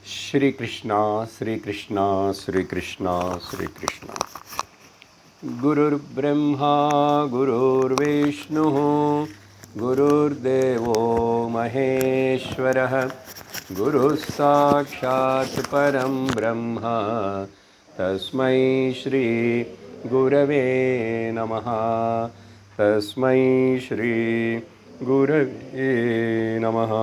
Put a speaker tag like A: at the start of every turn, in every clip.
A: श्री कृष्णा श्री कृष्णा श्री कृष्णा श्री कृष्णा। गुरुर्ब्रह्मा गुरुर्विष्णुः गुरुर्देवो महेश्वरः गुरुः साक्षात् परं ब्रह्म तस्मै श्री गुरवे नमः। तस्मै श्री गुरवे नमः।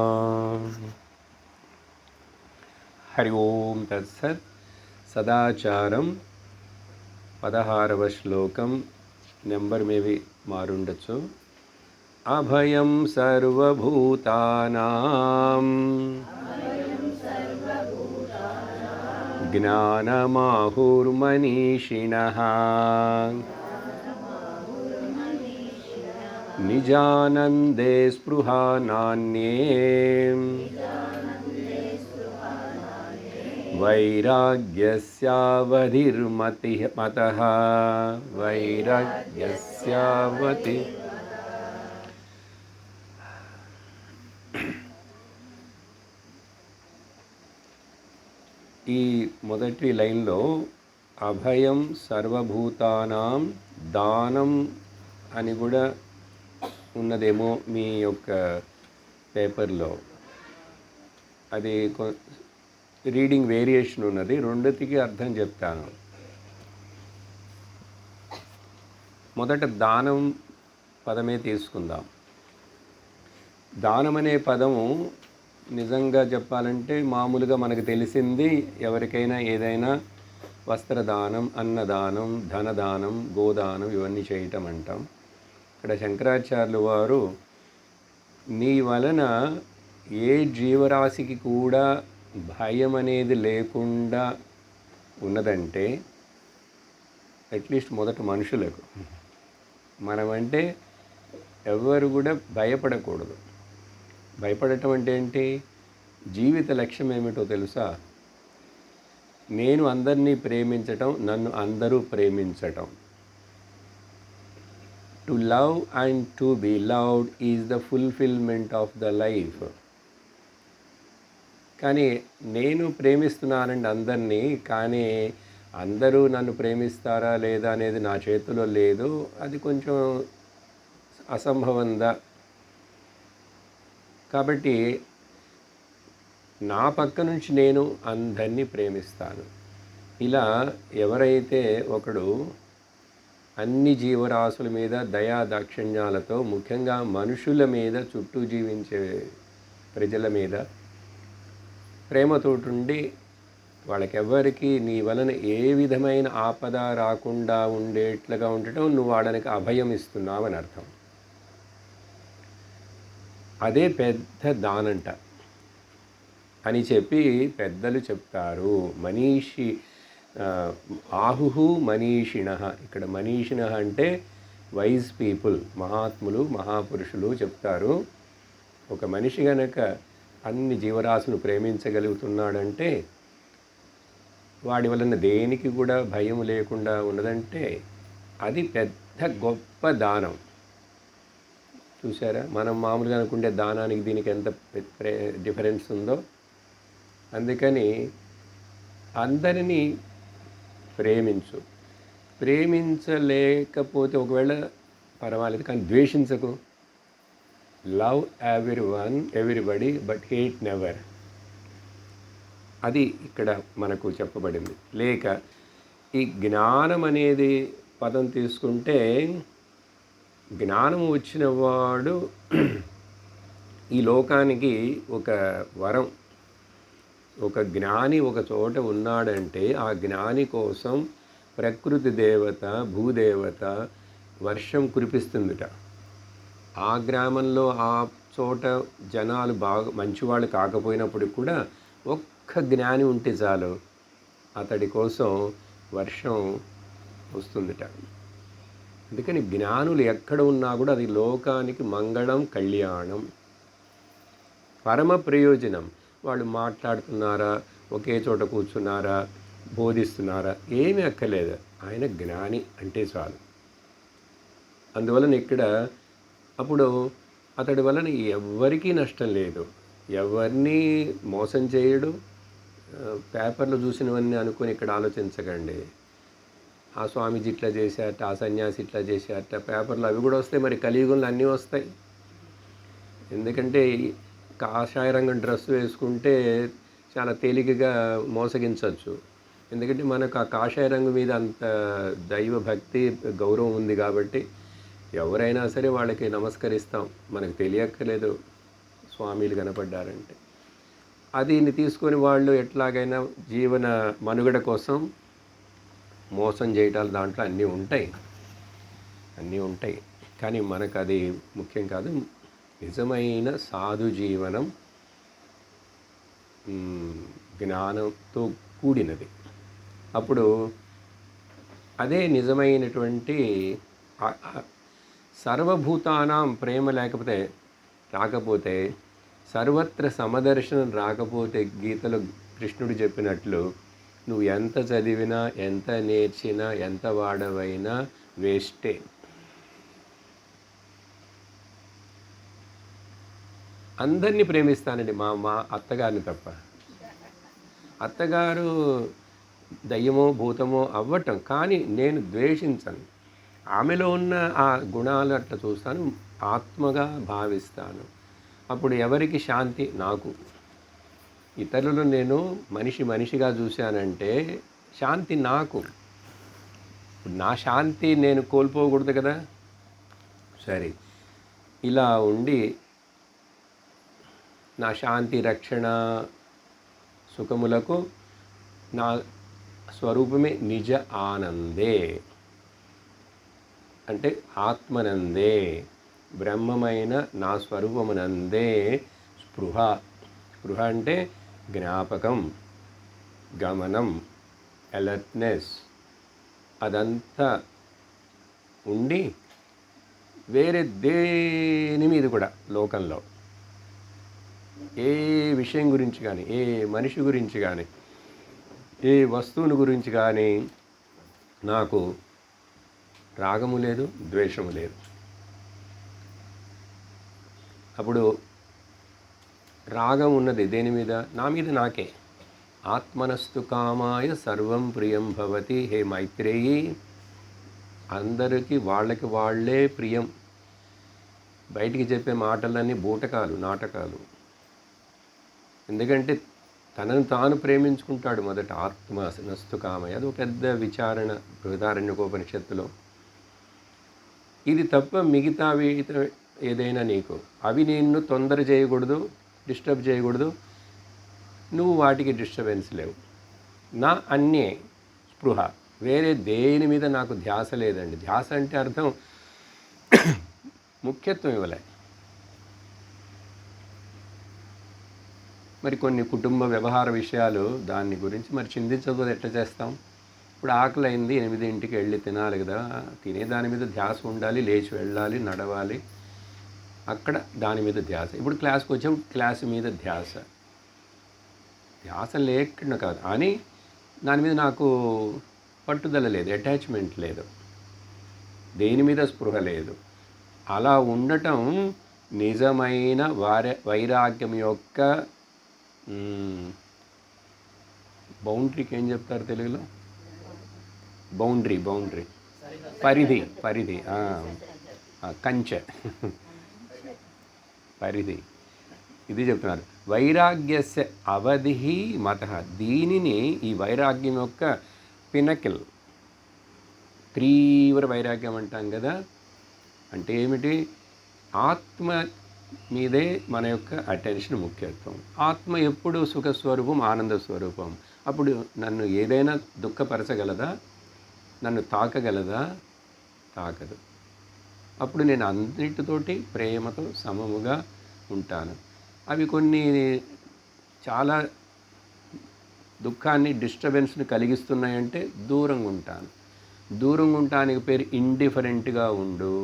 A: हरि ओम तत्सत्। సదాచారం 16వ శ్లోకం నెంబర్ మేబీ మారుండొచ్చు. అభయం సర్వభూతానాం జ్ఞానమాహుర్మనీషిణః నిజానందే స్పృహా నాన్యే వైరాగ్యస్యావధిర్మతిః వైరాగ్యస్యావతి. ఈ మొదటి లైన్లో అభయం సర్వభూతానాం దానం అని కూడా ఉన్నదేమో మీ యొక్క పేపర్లో. అది రీడింగ్ వేరియేషన్ ఉన్నది, రెండిటికి అర్థం చెప్తాను. మొదట దానం పదమే తీసుకుందాం. దానం అనే పదము నిజంగా చెప్పాలంటే మామూలుగా మనకు తెలిసింది ఎవరికైనా ఏదైనా వస్త్రదానం, అన్నదానం, ధనదానం, గోదానం ఇవన్నీ చేయటం అంటాం. ఇక్కడ శంకరాచార్యులు వారు నీ వలన ఏ జీవరాశికి కూడా భయం అనేది లేకుండా ఉన్నదంటే అట్లీస్ట్ మొదట మనుషులకు మనమంటే ఎవరు కూడా భయపడకూడదు. భయపడటం అంటే ఏంటి? జీవిత లక్ష్యం ఏమిటో తెలుసా? నేను అందరినీ ప్రేమించటం, నన్ను అందరూ ప్రేమించటం. To love and to be loved is the fulfilment of the life. కానీ నేను ప్రేమిస్తున్నానండి అందరినీ, కానీ అందరూ నన్ను ప్రేమిస్తారా లేదా అనేది నా చేతిలో లేదు. అది కొంచెం అసంభవంగా. కాబట్టి నా పక్క నుంచి నేను అందరినీ ప్రేమిస్తాను. ఇలా ఎవరైతే ఒకడు అన్ని జీవరాశుల మీద దయా దాక్షిణ్యాలతో, ముఖ్యంగా మనుషుల మీద, చుట్టూ జీవించే ప్రజల మీద ప్రేమతోటుండి వాళ్ళకెవ్వరికి నీ వలన ఏ విధమైన ఆపద రాకుండా ఉండేట్లుగా ఉండటం, నువ్వు వాళ్ళకి అభయం ఇస్తున్నావు అని అర్థం. అదే పెద్ద దానంట అని చెప్పి పెద్దలు చెప్తారు. మనీషి ఆహుహు మనీషిణః. ఇక్కడ మనీషిణః అంటే వైజ్ పీపుల్, మహాత్ములు, మహాపురుషులు చెప్తారు. ఒక మనిషి గనక అన్ని జీవరాశులను ప్రేమించగలుగుతున్నాడంటే, వాడి వలన దేనికి కూడా భయం లేకుండా ఉన్నదంటే అది పెద్ద గొప్ప దానం. చూసారా, మనం మామూలుగా అనుకుంటే దానానికి దీనికి ఎంత డిఫరెన్స్ ఉందో. అందుకని అందరినీ ప్రేమించు. ప్రేమించలేకపోతే ఒకవేళ పర్వాలేదు, కానీ ద్వేషించకు. Love everyone everybody but hate never. అది ఇక్కడ మనకు చెప్పబడింది. లేక ఈ జ్ఞానం అనేది పదం తీసుకుంటే, జ్ఞానం వచ్చిన వాడు ఈ లోకానికి ఒక వరం. ఒక జ్ఞాని ఒక చోట ఉన్నాడంటే ఆ జ్ఞాని కోసం ప్రకృతి దేవత, భూదేవత వర్షం కురిపిస్తుందిట. ఆ గ్రామంలో ఆ చోట జనాలు బాగా మంచివాళ్ళు కాకపోయినప్పుడు కూడా ఒక్క జ్ఞాని ఉంటే చాలు, అతడి కోసం వర్షం వస్తుందిట. అందుకని జ్ఞానులు ఎక్కడ ఉన్నా కూడా అది లోకానికి మంగళం, కళ్యాణం, పరమ ప్రయోజనం. వాళ్ళు మాట్లాడుతున్నారా, ఒకే చోట కూర్చున్నారా, బోధిస్తున్నారా, ఏమీ అక్కర్లేదు, ఆయన జ్ఞాని అంటే చాలు. అందువలన ఇక్కడ అప్పుడు అతడి వలన ఎవ్వరికీ నష్టం లేదు, ఎవరిని మోసం చేయడు, పేపర్లో చూసినవన్నీ అనుకొని ఇక్కడ ఆలోచించకండి. ఆ స్వామీజీ ఇట్లా చేశారట, ఆ సన్యాసి ఇట్లా చేశారట, పేపర్లో అవి కూడా వస్తాయి. మరి కలియుగంలో అన్నీ వస్తాయి. ఎందుకంటే కాషాయ రంగు డ్రెస్ వేసుకుంటే చాలా తేలికగా మోసగించవచ్చు. ఎందుకంటే మనకు ఆ కాషాయ రంగు మీద అంత దైవ భక్తి గౌరవం ఉంది కాబట్టి ఎవరైనా సరే వాళ్ళకి నమస్కరిస్తాం. మనకు తెలియక్కర్లేదు స్వామీలు కనపడ్డారంటే. దీన్ని తీసుకొని వాళ్ళు ఎట్లాగైనా జీవన మనుగడ కోసం మోసం చేయటాలు దాంట్లో అన్నీ ఉంటాయి. కానీ మనకు అది ముఖ్యం కాదు. నిజమైన సాధు జీవనం జ్ఞానంతో కూడినది. అప్పుడు అదే నిజమైనటువంటి సర్వభూతానాం ప్రేమ రాకపోతే సర్వత్ర సమదర్శనం రాకపోతే గీతలో కృష్ణుడు చెప్పినట్లు నువ్వు ఎంత చదివినా, ఎంత నేర్చినా, ఎంత వాడవైనా వేస్టే. అందరినీ ప్రేమిస్తానండి, మా అత్తగారిని తప్ప. అత్తగారు దయ్యమో భూతమో అవ్వటం, కానీ నేను ద్వేషించను. ఆమెలో ఉన్న ఆ గుణాలు అట్లా చూస్తాను, ఆత్మగా భావిస్తాను. అప్పుడు ఎవరికి శాంతి? నాకు. ఇతరులను నేను మనిషిగా చూశానంటే శాంతి నాకు. నా శాంతి నేను కోల్పోకూడదు కదా. సరే, ఇలా ఉండి నా శాంతి, రక్షణ, సుఖములకు నా స్వరూపమే నిజ ఆనందే, అంటే ఆత్మనందే, బ్రహ్మమైన నా స్వరూపమునందే స్పృహ. స్పృహ అంటే జ్ఞాపకం, గమనం, అలర్ట్నెస్, అదంతా ఉండి వేరే దేని మీద కూడా లోకంలో ఏ విషయం గురించి కానీ, ఏ మనిషి గురించి కానీ, ఏ వస్తువుని గురించి కానీ నాకు రాగము లేదు, ద్వేషము లేదు. అప్పుడు రాగం ఉన్నది దేని మీద? నా మీద నాకే. ఆత్మనస్తు కామాయ సర్వం ప్రియం భవతి. హే మైత్రేయి, అందరికీ వాళ్ళకి వాళ్ళే ప్రియం. బయటికి చెప్పే మాటలన్నీ బూటకాలు, నాటకాలు. ఎందుకంటే తనను తాను ప్రేమించుకుంటాడు మొదట. ఆత్మనస్తు కామయ, అది ఒక పెద్ద విచారణ బృహదారణ్యకోపనిషత్తులో. ఇది తప్ప మిగతా ఏదైనా నీకు అవి నిన్ను తొందర చేయకూడదు, డిస్టర్బ్ చేయకూడదు. నువ్వు వాటికి డిస్టర్బెన్స్ లేవు. నా అన్యే స్పృహ, వేరే దేని మీద నాకు ధ్యాస లేదండి. ధ్యాస అంటే అర్థం ముఖ్యత్వం ఇవ్వలే. మరి కొన్ని కుటుంబ వ్యవహార విషయాలు దాని గురించి మరి చింతించకపోతే ఎట్లా చేస్తాం? ఇప్పుడు ఆకలి అయింది, 8ంటికి వెళ్ళి తినాలి కదా. తినే దాని మీద ధ్యాస ఉండాలి, లేచి వెళ్ళాలి, నడవాలి, అక్కడ దాని మీద ధ్యాస. ఇప్పుడు క్లాస్కి వచ్చాం, క్లాస్ మీద ధ్యాస. ధ్యాస లేకుండా కాదు, అని దాని మీద నాకు పట్టుదల లేదు, అటాచ్మెంట్ లేదు, దేని మీద స్పృహ లేదు. అలా ఉండటం నిజమైన వైరాగ్యం యొక్క బౌండరీకి ఏం చెప్తారు తెలుగులో? బౌండరీ, పరిధి, కంచె, పరిధి. ఇది చెప్తున్నారు. వైరాగ్యస్య అవధి మత. దీనిని, ఈ వైరాగ్యం యొక్క పినకిల్, తీవ్ర వైరాగ్యం అంటాం కదా. అంటే ఏమిటి? ఆత్మ మీదే మన యొక్క అటెన్షన్ ముఖ్యత్వం. ఆత్మ ఎప్పుడు సుఖస్వరూపం, ఆనంద స్వరూపం. అప్పుడు నన్ను ఏదైనా దుఃఖపరచగలదా? నన్ను తాకగలదా? తాకదు. అప్పుడు నేను అన్నిటితోటి ప్రేమతో సమముగా ఉంటాను. అవి కొన్ని చాలా దుఃఖాన్ని, డిస్టర్బెన్స్ని కలిగిస్తున్నాయంటే దూరంగా ఉంటాను. దూరంగా ఉండటానికి పేరు ఇండిఫరెంట్గా ఉండు.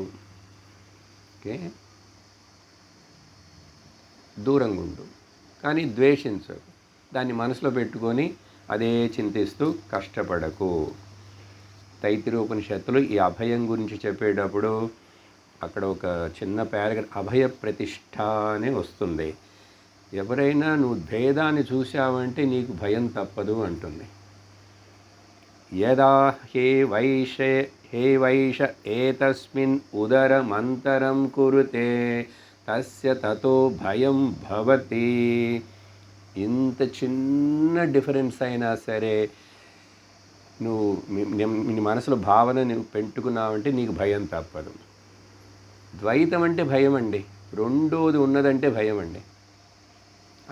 A: ఓకే, దూరంగా ఉండు, కానీ ద్వేషించు. దాన్ని మనసులో పెట్టుకొని అదే చింతిస్తూ కష్టపడకు. తైత్తిరీయోపనిషత్తులో ఈ అభయం గురించి చెప్పేటప్పుడు అక్కడ ఒక చిన్న పారాగ్రాఫ్, అభయ ప్రతిష్ఠ అనే వస్తుంది. ఎవరైనా నువ్వు భేదాన్ని చూసావంటే నీకు భయం తప్పదు అంటుంది. యదా హే వైష ఏతస్మిన్ ఉదరమంతరం కురుతే తస్య తతో భయం భవతి. ఇంత చిన్న డిఫరెన్స్ అయినా సరే నువ్వు నీ మనసులో భావన నువ్వు పెట్టుకున్నావంటే నీకు భయం తప్పదు. ద్వైతం అంటే భయం అండి. రెండోది ఉన్నదంటే భయం అండి.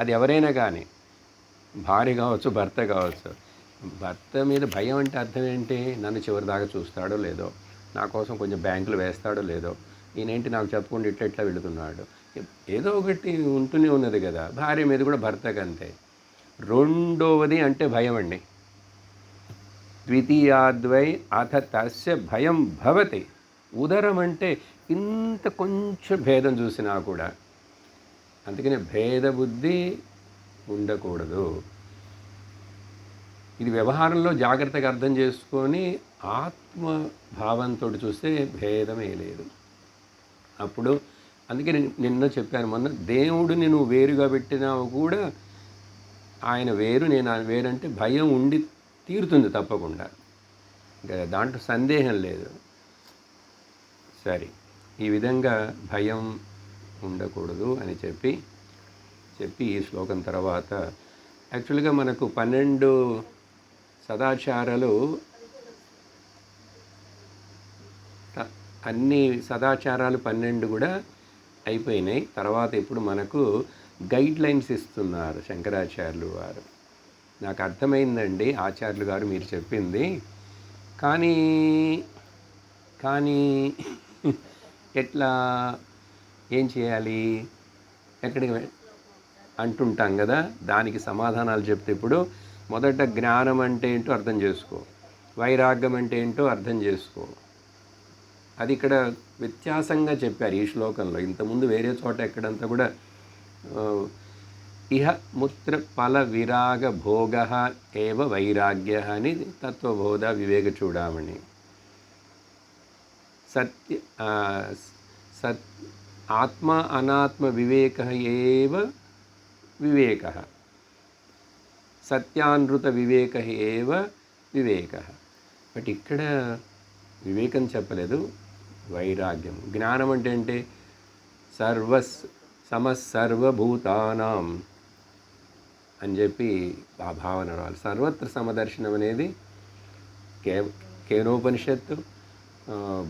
A: అది ఎవరైనా కానీ, భార్య కావచ్చు, భర్త కావచ్చు. భర్త మీద భయం అంటే అర్థం ఏంటి? నన్ను చివరి దాకా చూస్తాడో లేదో, నా కోసం కొంచెం బ్యాంకులు వేస్తాడో లేదో, ఈయనేంటి నాకు చెప్పకుండా ఇట్లా వెళుతున్నాడు, ఏదో ఒకటి ఉంటూనే ఉన్నది కదా. భార్య మీద కూడా భర్తకు అంతే. రెండవది అంటే భయం అండి. ద్వితీయాద్వై అథ తస్య భయం భవతి. ఉదరం అంటే ఇంత కొంచెం భేదం చూసినా కూడా. అందుకనే భేద బుద్ధి ఉండకూడదు. ఇది వ్యవహారంలో జాగ్రత్తగా అర్థం చేసుకొని ఆత్మభావంతో చూస్తే భేదమే లేదు. అప్పుడు అందుకే నిన్న చెప్పాను, మొన్న దేవుడిని నువ్వు వేరుగా పెట్టినావు కూడా ఆయన వేరు నేను వేరంటే భయం ఉండి తీరుతుంది తప్పకుండా. దాంట్లో సందేహం లేదు. సరే, ఈ విధంగా భయం ఉండకూడదు అని చెప్పి ఈ శ్లోకం తర్వాత యాక్చువల్గా మనకు 12 సదాచారాలు, అన్ని సదాచారాలు 12 కూడా అయిపోయినాయి. తర్వాత ఇప్పుడు మనకు గైడ్ లైన్స్ ఇస్తున్నారు శంకరాచార్యులు వారు. నాకు అర్థమైందండి ఆచార్యులు గారు మీరు చెప్పింది, కానీ ఎట్లా, ఏం చేయాలి, ఎక్కడికి అంటుంటాం కదా. దానికి సమాధానాలు చెప్తే ఇప్పుడు మొదట జ్ఞానం అంటే ఏంటో అర్థం చేసుకో, వైరాగ్యం అంటే ఏంటో అర్థం చేసుకో. అది ఇక్కడ వ్యత్యాసంగా చెప్పారు ఈ శ్లోకంలో. ఇంతకుముందు వేరే చోట ఎక్కడంతా కూడా ఇహ ముత్ర ఫల విరాగ భోగ ఏవ వైరాగ్య అని తత్వబోధ వివేక చూడామణి. ఆత్మ అనాత్మ వివేక ఏవ వివేక, సత్యానృత వివేక ఏవ వివేక. బట్ ఇక్కడ వివేకం చెప్పలేదు, వైరాగ్యం. జ్ఞానం అంటే ఏంటి? సమసర్వభూతానాం అని చెప్పి ఆ భావన రావాలి. సర్వత్ర సమదర్శనం అనేది కేనోపనిషత్తు,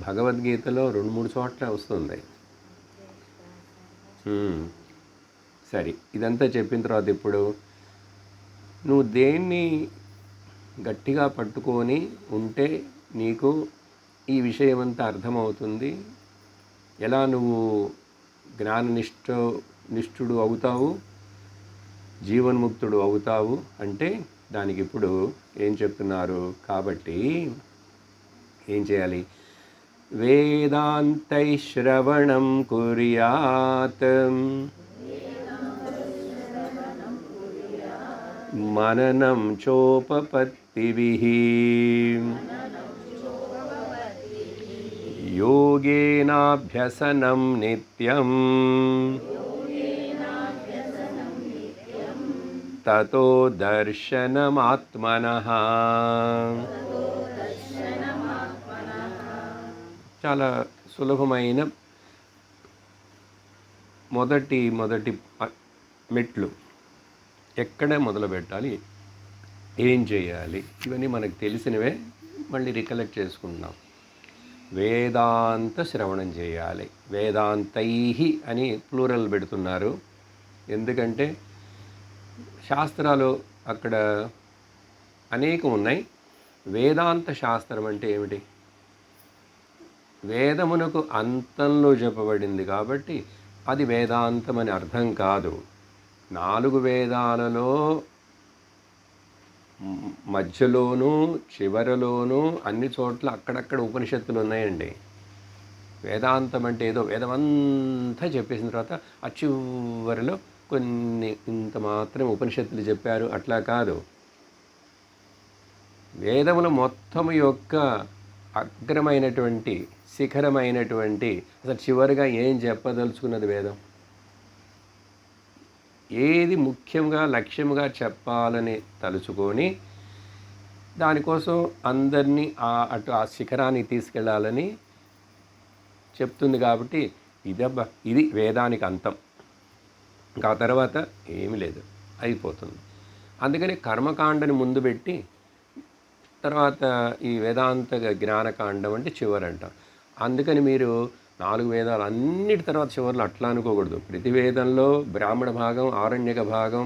A: భగవద్గీతలో 2-3 చోట్ల వస్తుంది. సరే, ఇదంతా చెప్పిన తర్వాత ఇప్పుడు నువ్వు దేన్ని గట్టిగా పట్టుకొని ఉంటే నీకు ఈ విషయం అంతా అర్థమవుతుంది. ఎలా నువ్వు జ్ఞాననిష్ఠుడు అవుతావు, జీవన్ముక్తుడు అవుతావు అంటే దానికి ఇప్పుడు ఏం చెప్తున్నారు. కాబట్టి ఏం చేయాలి? వేదాంతై శ్రవణం కుర్యాత్ మననం చోపపత్తిభిః యోగేనాభ్యసనం నిత్యం తతో దర్శనమాత్మనః. చాలా సులభమైన మొదటి మెట్లు. ఎక్కడ మొదలు పెట్టాలి, ఏం చేయాలి, ఇవన్నీ మనకు తెలిసినవే. మళ్ళీ రికలెక్ట్ చేసుకుంటున్నాం. వేదాంత శ్రవణం చేయాలి. వేదాంతైహి అని ప్లూరల్ పెడుతున్నారు. ఎందుకంటే శాస్త్రాలు అక్కడ అనేకం ఉన్నాయి. వేదాంత శాస్త్రం అంటే ఏమిటి? వేదమునకు అంతంలో చెప్పబడింది కాబట్టి అది వేదాంతం అని అర్థం కాదు. 4 వేదాలలో మధ్యలోనూ చివరలోనూ అన్ని చోట్ల అక్కడక్కడ ఉపనిషత్తులు ఉన్నాయండి. వేదాంతం అంటే ఏదో వేదమంతా చెప్పేసిన తర్వాత ఆ చివరిలో కొన్ని ఇంత మాత్రం ఉపనిషత్తులు చెప్పారు అట్లా కాదు. వేదముల మొత్తం యొక్క అగ్రమైనటువంటి శిఖరమైనటువంటి అసలు చివరిగా ఏం చెప్పదలుచుకున్నది వేదం? ఏది ముఖ్యంగా లక్ష్యంగా చెప్పాలని తలుచుకొని దానికోసం అందరినీ అటు ఆ శిఖరానికి తీసుకెళ్ళాలని చెప్తుంది. కాబట్టి ఇది వేదానికి అంతం. ఇంకా ఆ తర్వాత ఏమీ లేదు, అయిపోతుంది. అందుకని కర్మకాండని ముందు పెట్టి తర్వాత ఈ వేదాంత జ్ఞానకాండం అంటే చివరంటారు. అందుకని మీరు 4 వేదాలు అన్నిటి తర్వాత చివరిలో అట్లా అనుకోకూడదు. ప్రతి వేదంలో బ్రాహ్మణ భాగం, ఆరణ్యక భాగం,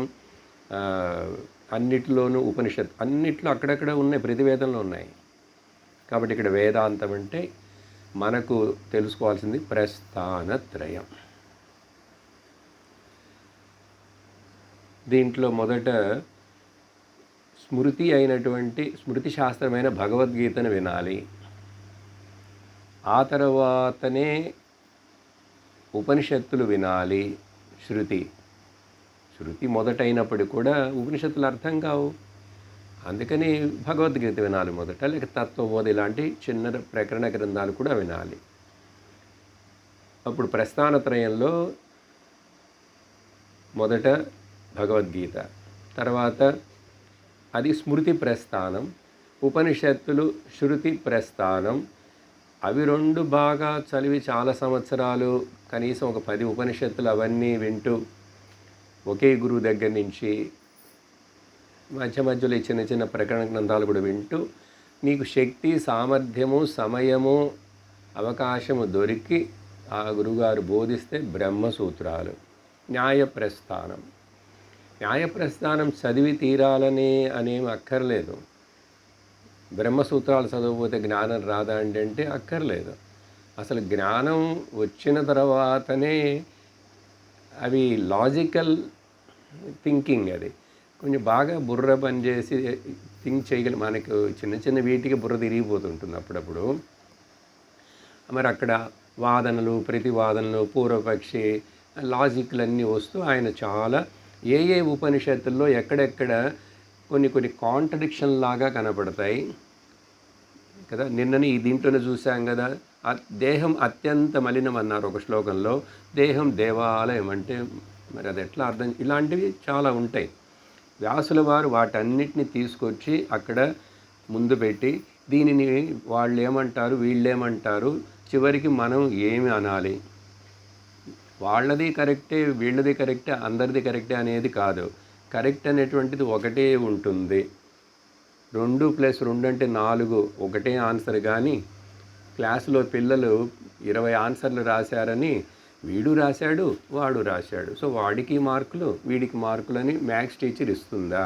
A: అన్నిటిలోనూ ఉపనిషత్, అన్నిట్లో అక్కడక్కడ ఉన్నాయి, ప్రతి వేదంలో ఉన్నాయి. కాబట్టి ఇక్కడ వేదాంతం అంటే మనకు తెలుసుకోవాల్సింది ప్రస్థానత్రయం. దీంట్లో మొదట స్మృతి అయినటువంటి స్మృతి శాస్త్రమైన భగవద్గీతను వినాలి. ఆ తర్వాతనే ఉపనిషత్తులు వినాలి. శృతి మొదటైనప్పటికీ కూడా ఉపనిషత్తులు అర్థం కావు. అందుకని భగవద్గీత వినాలి మొదట, లేక తత్వబోధ ఇలాంటి చిన్న ప్రకరణ గ్రంథాలు కూడా వినాలి. అప్పుడు ప్రస్థానత్రయంలో మొదట భగవద్గీత, తర్వాత అది స్మృతి ప్రస్థానం, ఉపనిషత్తులు శృతి ప్రస్థానం. అవి 2 బాగా చదివి చాలా సంవత్సరాలు, కనీసం ఒక 10 ఉపనిషత్తులు అవన్నీ వింటూ ఒకే గురువు దగ్గర నుంచి మధ్య మధ్యలో చిన్న చిన్న ప్రకరణ గ్రంథాలు కూడా వింటూ మీకు శక్తి, సామర్థ్యము, సమయము, అవకాశము దొరికి ఆ గురువుగారు బోధిస్తే బ్రహ్మసూత్రాలు, న్యాయప్రస్థానం. న్యాయప్రస్థానం చదివి తీరాలని అనేమి అక్కర్లేదు. బ్రహ్మసూత్రాలు చదవకపోతే జ్ఞానం రాదా అంటే అక్కర్లేదు. అసలు జ్ఞానం వచ్చిన తర్వాతనే అవి లాజికల్ థింకింగ్, అది కొంచెం బాగా బుర్ర పనిచేసి థింక్ చేయగలి. మనకు చిన్న చిన్న వీటికి బుర్ర తిరిగిపోతుంటుంది అప్పుడప్పుడు. మరి అక్కడ వాదనలు, ప్రతివాదనలు, పూర్వపక్షి, లాజిక్లు అన్నీ వస్తూ ఆయన చాలా ఏ ఉపనిషత్తుల్లో ఎక్కడెక్కడ కొన్ని కాంట్రడిక్షన్ లాగా కనపడతాయి కదా. నిన్నని ఈ దీంట్లోనే చూసాం కదా, దేహం అత్యంత మలినం అన్నారు ఒక శ్లోకంలో. దేహం దేవాలయం అంటే మరి అది ఎట్లా అర్థం? ఇలాంటివి చాలా ఉంటాయి. వ్యాసుల వారు వాటన్నిటిని తీసుకొచ్చి అక్కడ ముందు పెట్టి దీనిని వాళ్ళు ఏమంటారు, వీళ్ళేమంటారు, చివరికి మనం ఏమి అనాలి, వాళ్ళది కరెక్టే, వీళ్ళది కరెక్టే, అందరిది కరెక్టే అనేది కాదు. కరెక్ట్ అనేటువంటిది ఒకటే ఉంటుంది. 2+2 అంటే 4 ఒకటే ఆన్సర్. కానీ క్లాసులో పిల్లలు 20 ఆన్సర్లు రాశారని వీడు రాశాడు, వాడు రాశాడు, సో వాడికి మార్కులు, వీడికి మార్కులు అని మ్యాథ్స్ టీచర్ ఇస్తుందా?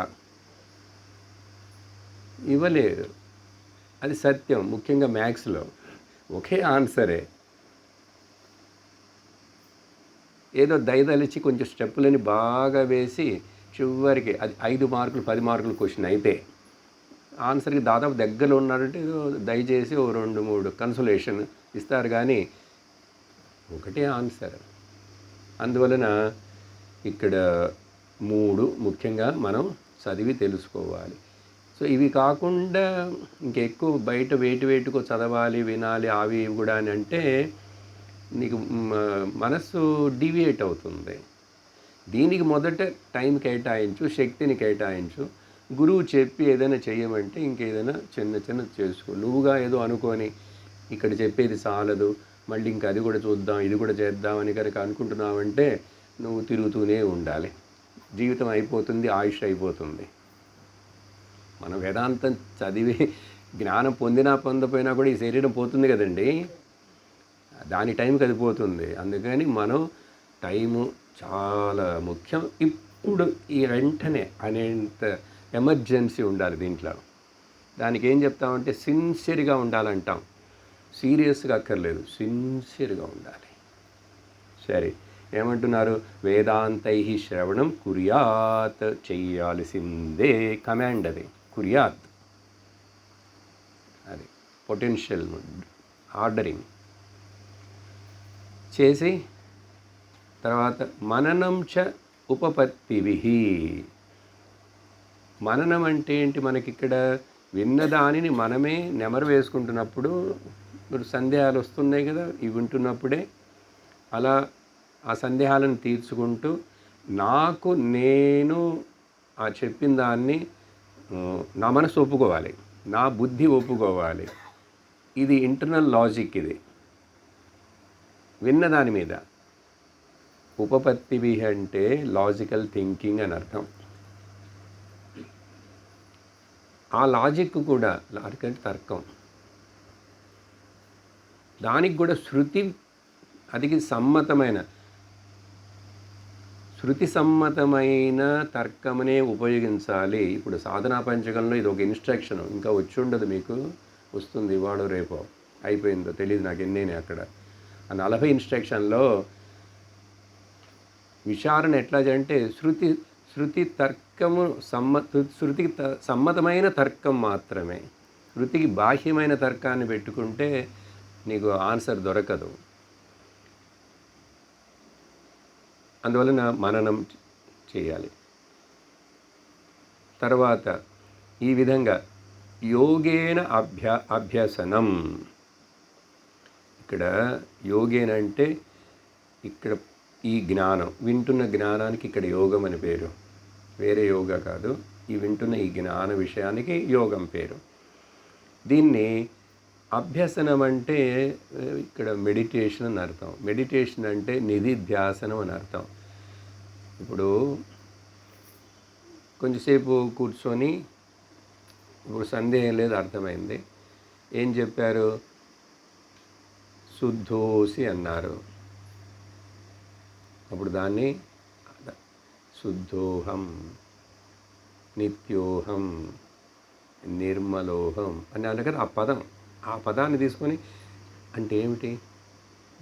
A: ఇవ్వలేదు. అది సత్యం. ముఖ్యంగా మ్యాథ్స్లో ఒకే ఆన్సరే. ఏదో దయదలిచి కొంచెం స్టెప్పులని బాగా వేసి చివరికి అది 5 మార్కులు 10 మార్కులు క్వశ్చన్ అయితే ఆన్సర్కి దాదాపు దగ్గరలో ఉన్నారంటే ఏదో దయచేసి ఓ 2-3 కన్సోలేషన్ ఇస్తారు. కానీ ఒకటే ఆన్సర్. అందువలన ఇక్కడ 3 ముఖ్యంగా మనం చదివి తెలుసుకోవాలి. సో ఇవి కాకుండా ఇంకెక్కువ బయట వేటికో చదవాలి, వినాలి, అవి కూడా అని అంటే నీకు మనస్సు డీవియేట్ అవుతుంది. దీనికి మొదట టైం కేటాయించు, శక్తిని కేటాయించు. గురువు చెప్పి ఏదైనా చేయమంటే ఇంకేదైనా చిన్న చేసుకో. నువ్వుగా ఏదో అనుకొని ఇక్కడ చెప్పేది చాలదు, మళ్ళీ ఇంకా అది కూడా చూద్దాం, ఇది కూడా చేద్దామని కనుక అనుకుంటున్నావంటే నువ్వు తిరుగుతూనే ఉండాలి. జీవితం అయిపోతుంది, ఆయుష్ అయిపోతుంది. మనం వేదాంతం చదివి జ్ఞానం పొందపోయినా కూడా ఈ శరీరం పోతుంది కదండి, దాని టైంకి అది పోతుంది. అందుకని మనం టైము చాలా ముఖ్యం. ఇప్పుడు ఈ వెంటనే అనేంత ఎమర్జెన్సీ ఉండాలి దీంట్లో. దానికి ఏం చెప్తామంటే సిన్సియర్గా ఉండాలంటాం. సీరియస్గా అక్కర్లేదు, సిన్సియర్గా ఉండాలి. సరే, ఏమంటున్నారు? వేదాంతై శ్రవణం కుర్యాత్, చెయ్యాల్సిందే, కమాండ్ అది, కుర్యాత్. అది పొటెన్షియల్ ఆర్డరింగ్ చేసి తర్వాత మననం చ ఉపపత్తివిహి. మననం అంటే ఏంటి? మనకిక్కడ విన్నదానిని మనమే నెమరు వేసుకుంటున్నప్పుడు ఇప్పుడు సందేహాలు వస్తున్నాయి కదా, ఇవి వింటున్నప్పుడే అలా ఆ సందేహాలను తీర్చుకుంటూ నాకు నేను ఆ చెప్పిన దాన్ని నా మనసు ఒప్పుకోవాలి, నా బుద్ధి ఒప్పుకోవాలి. ఇది ఇంటర్నల్ లాజిక్. ఇది విన్న దాని మీద. ఉపపత్తివి అంటే లాజికల్ థింకింగ్ అని అర్థం. ఆ లాజిక్ కూడా లాజిక్ అంటే తర్కం. దానికి కూడా శృతి సమ్మతమైన తర్కమనే ఉపయోగించాలి. ఇప్పుడు సాధనా పంచకంలో ఇది ఒక ఇన్స్ట్రక్షన్. ఇంకా వచ్చి ఉండదు, మీకు వస్తుంది ఇవాళ రేపో, అయిపోయిందో తెలియదు నాకు ఎన్నేనే అక్కడ. ఆ 40 ఇన్స్ట్రక్షన్లో విచారణ ఎట్లా అంటే శృతికి సమ్మతమైన తర్కం మాత్రమే. శృతికి బాహ్యమైన తర్కాన్ని పెట్టుకుంటే నీకు ఆన్సర్ దొరకదు. అందువలన మననం చేయాలి. తర్వాత ఈ విధంగా యోగేన అభ్యసనం. ఇక్కడ యోగేన అంటే ఇక్కడ ఈ జ్ఞానం, వింటున్న జ్ఞానానికి ఇక్కడ యోగం అని పేరు. వేరే యోగా కాదు, ఈ వింటున్న ఈ జ్ఞాన విషయానికి యోగం పేరు. దీన్ని అభ్యసనం అంటే ఇక్కడ మెడిటేషన్ అని అర్థం. మెడిటేషన్ అంటే నిధిధ్యాసనం అని అర్థం. ఇప్పుడు కొంచెంసేపు కూర్చొని, ఇప్పుడు సందేహం లేదు, అర్థమైంది. ఏం చెప్పారు? శుద్ధోసి అన్నారు. అప్పుడు దాన్ని శుద్ధోహం, నిత్యోహం, నిర్మలోహం అని అన్నారు కదా. ఆ పదాన్ని తీసుకొని అంటే ఏమిటి?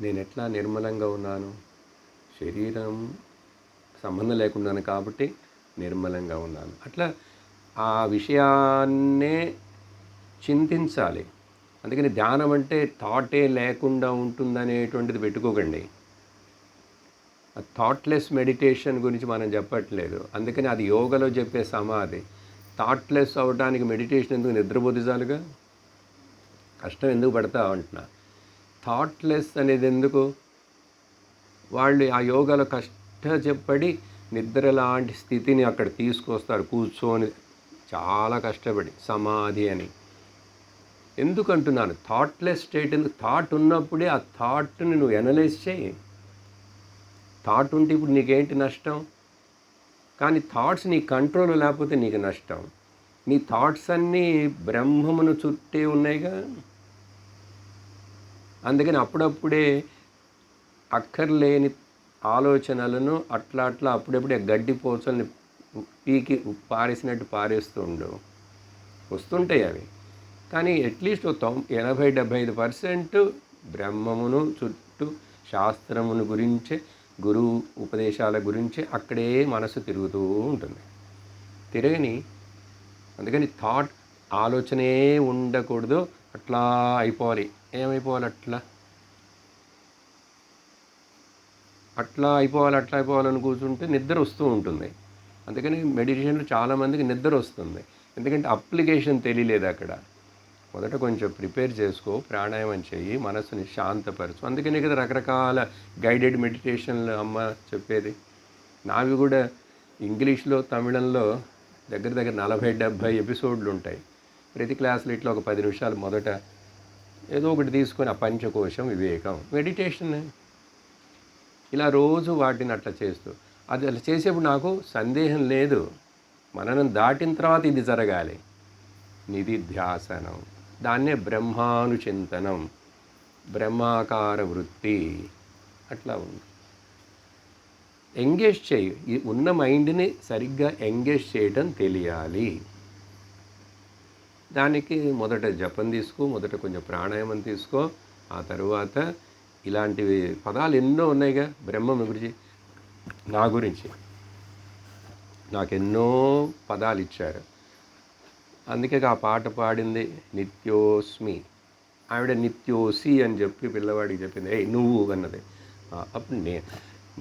A: నేను ఎట్లా నిర్మలంగా ఉన్నాను? శరీరం సంబంధం లేకున్నాను కాబట్టి నిర్మలంగా ఉన్నాను. అట్లా ఆ విషయాన్నే చింతించాలి. అందుకని ధ్యానం అంటే థాటే లేకుండా ఉంటుందనేటువంటిది పెట్టుకోకండి. థాట్లెస్ మెడిటేషన్ గురించి మనం చెప్పట్లేదు. అందుకని అది యోగలో చెప్పే సమాధి. థాట్లెస్ అవడానికి మెడిటేషన్ ఎందుకు? నిద్రపోతే చాలుగా, కష్టం ఎందుకు పడతావు అంటున్నా. థాట్లెస్ అనేది ఎందుకు? వాళ్ళు ఆ యోగాలో కష్టపడి నిద్ర లాంటి స్థితిని అక్కడ తీసుకొస్తారు, కూర్చొని చాలా కష్టపడి సమాధి అని. ఎందుకంటున్నాను థాట్లెస్ స్టేట్? థాట్ ఉన్నప్పుడే ఆ థాట్ని నువ్వు ఎనలైజ్ చేయి. థాట్ ఉంటే ఇప్పుడు నీకేంటి నష్టం? కానీ థాట్స్ నీ కంట్రోల్ లేకపోతే నీకు నష్టం. నీ థాట్స్ అన్నీ బ్రహ్మమును చుట్టే ఉన్నాయిగా. అందుకని అప్పుడప్పుడే అక్కర్లేని ఆలోచనలను అట్లా అప్పుడప్పుడే గడ్డి పోచల్ని పీకి పారేసినట్టు పారేస్తూ ఉండవు. వస్తుంటాయి అవి. కానీ అట్లీస్ట్ 80-75% బ్రహ్మమును చుట్టూ శాస్త్రమును గురించే, గురువు ఉపదేశాల గురించి అక్కడే మనసు తిరుగుతూ ఉంటుంది. తిరగని. అందుకని ఆలోచనే ఉండకూడదు. అట్లా అయిపోవాలి. ఏమైపోవాలి? అట్లా అయిపోవాలని కూర్చుంటే నిద్ర వస్తూ ఉంటుంది. అందుకని మెడిటేషన్లో చాలామందికి నిద్ర వస్తుంది. ఎందుకంటే అప్లికేషన్ తెలియలేదు అక్కడ. మొదట కొంచెం ప్రిపేర్ చేసుకో, ప్రాణాయామం చెయ్యి, మనసుని శాంతపరచు. అందుకనే కదా రకరకాల గైడెడ్ మెడిటేషన్లు అమ్మ చెప్పేది. నావి కూడా ఇంగ్లీష్లో, తమిళంలో దగ్గర 40-70 ఎపిసోడ్లు ఉంటాయి. ప్రతి క్లాసులో ఇట్లా ఒక 10 నిమిషాలు మొదట ఏదో ఒకటి తీసుకొని ఆ పంచకోశం, వివేకం, మెడిటేషన్, ఇలా రోజు వాటిని అట్లా చేస్తూ, అది అట్లా చేసేప్పుడు నాకు సందేహం లేదు, మననం దాటిన తర్వాత ఇది జరగాలి. నిధిధ్యాసనం, దాన్నే బ్రహ్మానుచింతనం, బ్రహ్మాకార వృత్తి. అట్లా ఉంది. ఎంగేజ్ చేయి. ఉన్న మైండ్ని సరిగ్గా ఎంగేజ్ చేయడం తెలియాలి. దానికి మొదట జపం తీసుకో, మొదట కొంచెం ప్రాణాయామం తీసుకో. ఆ తరువాత ఇలాంటివి పదాలు ఎన్నో ఉన్నాయిగా బ్రహ్మం గురించి. నా గురించి నాకెన్నో పదాలు ఇచ్చారు. అందుకే ఆ పాట పాడింది నిత్యోస్మి. ఆవిడ నిత్యోసి అని చెప్పి పిల్లవాడికి చెప్పింది. నువ్వు అన్నది. అప్పుడు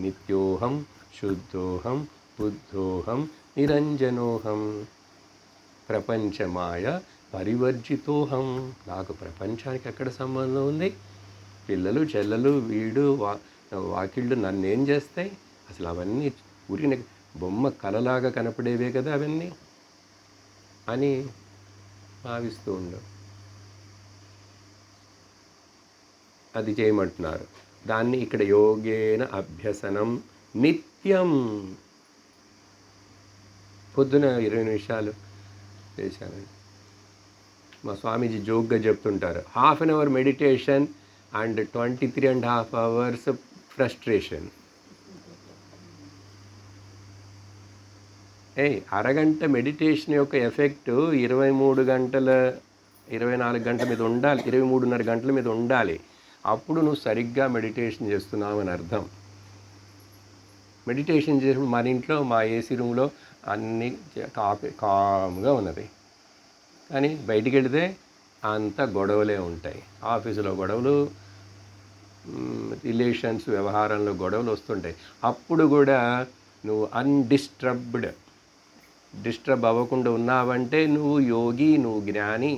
A: నిత్యోహం, శుద్ధోహం, బుద్ధోహం, నిరంజనోహం, ప్రపంచమాయ పరివర్జితోహం. నాకు ప్రపంచానికి ఎక్కడ సంబంధం ఉంది? పిల్లలు, చెల్లెలు, వీడు, వాకిళ్ళు నన్నేం చేస్తాయి? అసలు అవన్నీ ఊరికనే బొమ్మ కలలాగా కనపడేవే కదా అవన్నీ అని భావిస్తూ ఉండవు. అది చేయమంటున్నారు. దాన్ని ఇక్కడ యోగేన అభ్యసనం నిత్యం. పొద్దున 20 నిమిషాలు చేశానండి. మా స్వామీజీ జోక్గా చెప్తుంటారు, ½ an hour meditation and 23.5 hours frustration. అరగంట మెడిటేషన్ యొక్క ఎఫెక్ట్ 23 గంటల 24 గంటల మీద ఉండాలి, 23.5 గంటల మీద ఉండాలి. అప్పుడు నువ్వు సరిగ్గా మెడిటేషన్ చేస్తున్నావు అని అర్థం. మెడిటేషన్ చేసినప్పుడు మన ఇంట్లో మా ఏసీ రూమ్లో అన్నీ కామ్గా ఉన్నది, కానీ బయటికి వెళితే అంత గొడవలే ఉంటాయి. ఆఫీసులో గొడవలు, రిలేషన్స్ వ్యవహారంలో గొడవలు వస్తుంటాయి. అప్పుడు కూడా నువ్వు డిస్టర్బ్ అవ్వకుండా ఉన్నావంటే నువ్వు యోగి, నువ్వు జ్ఞాని.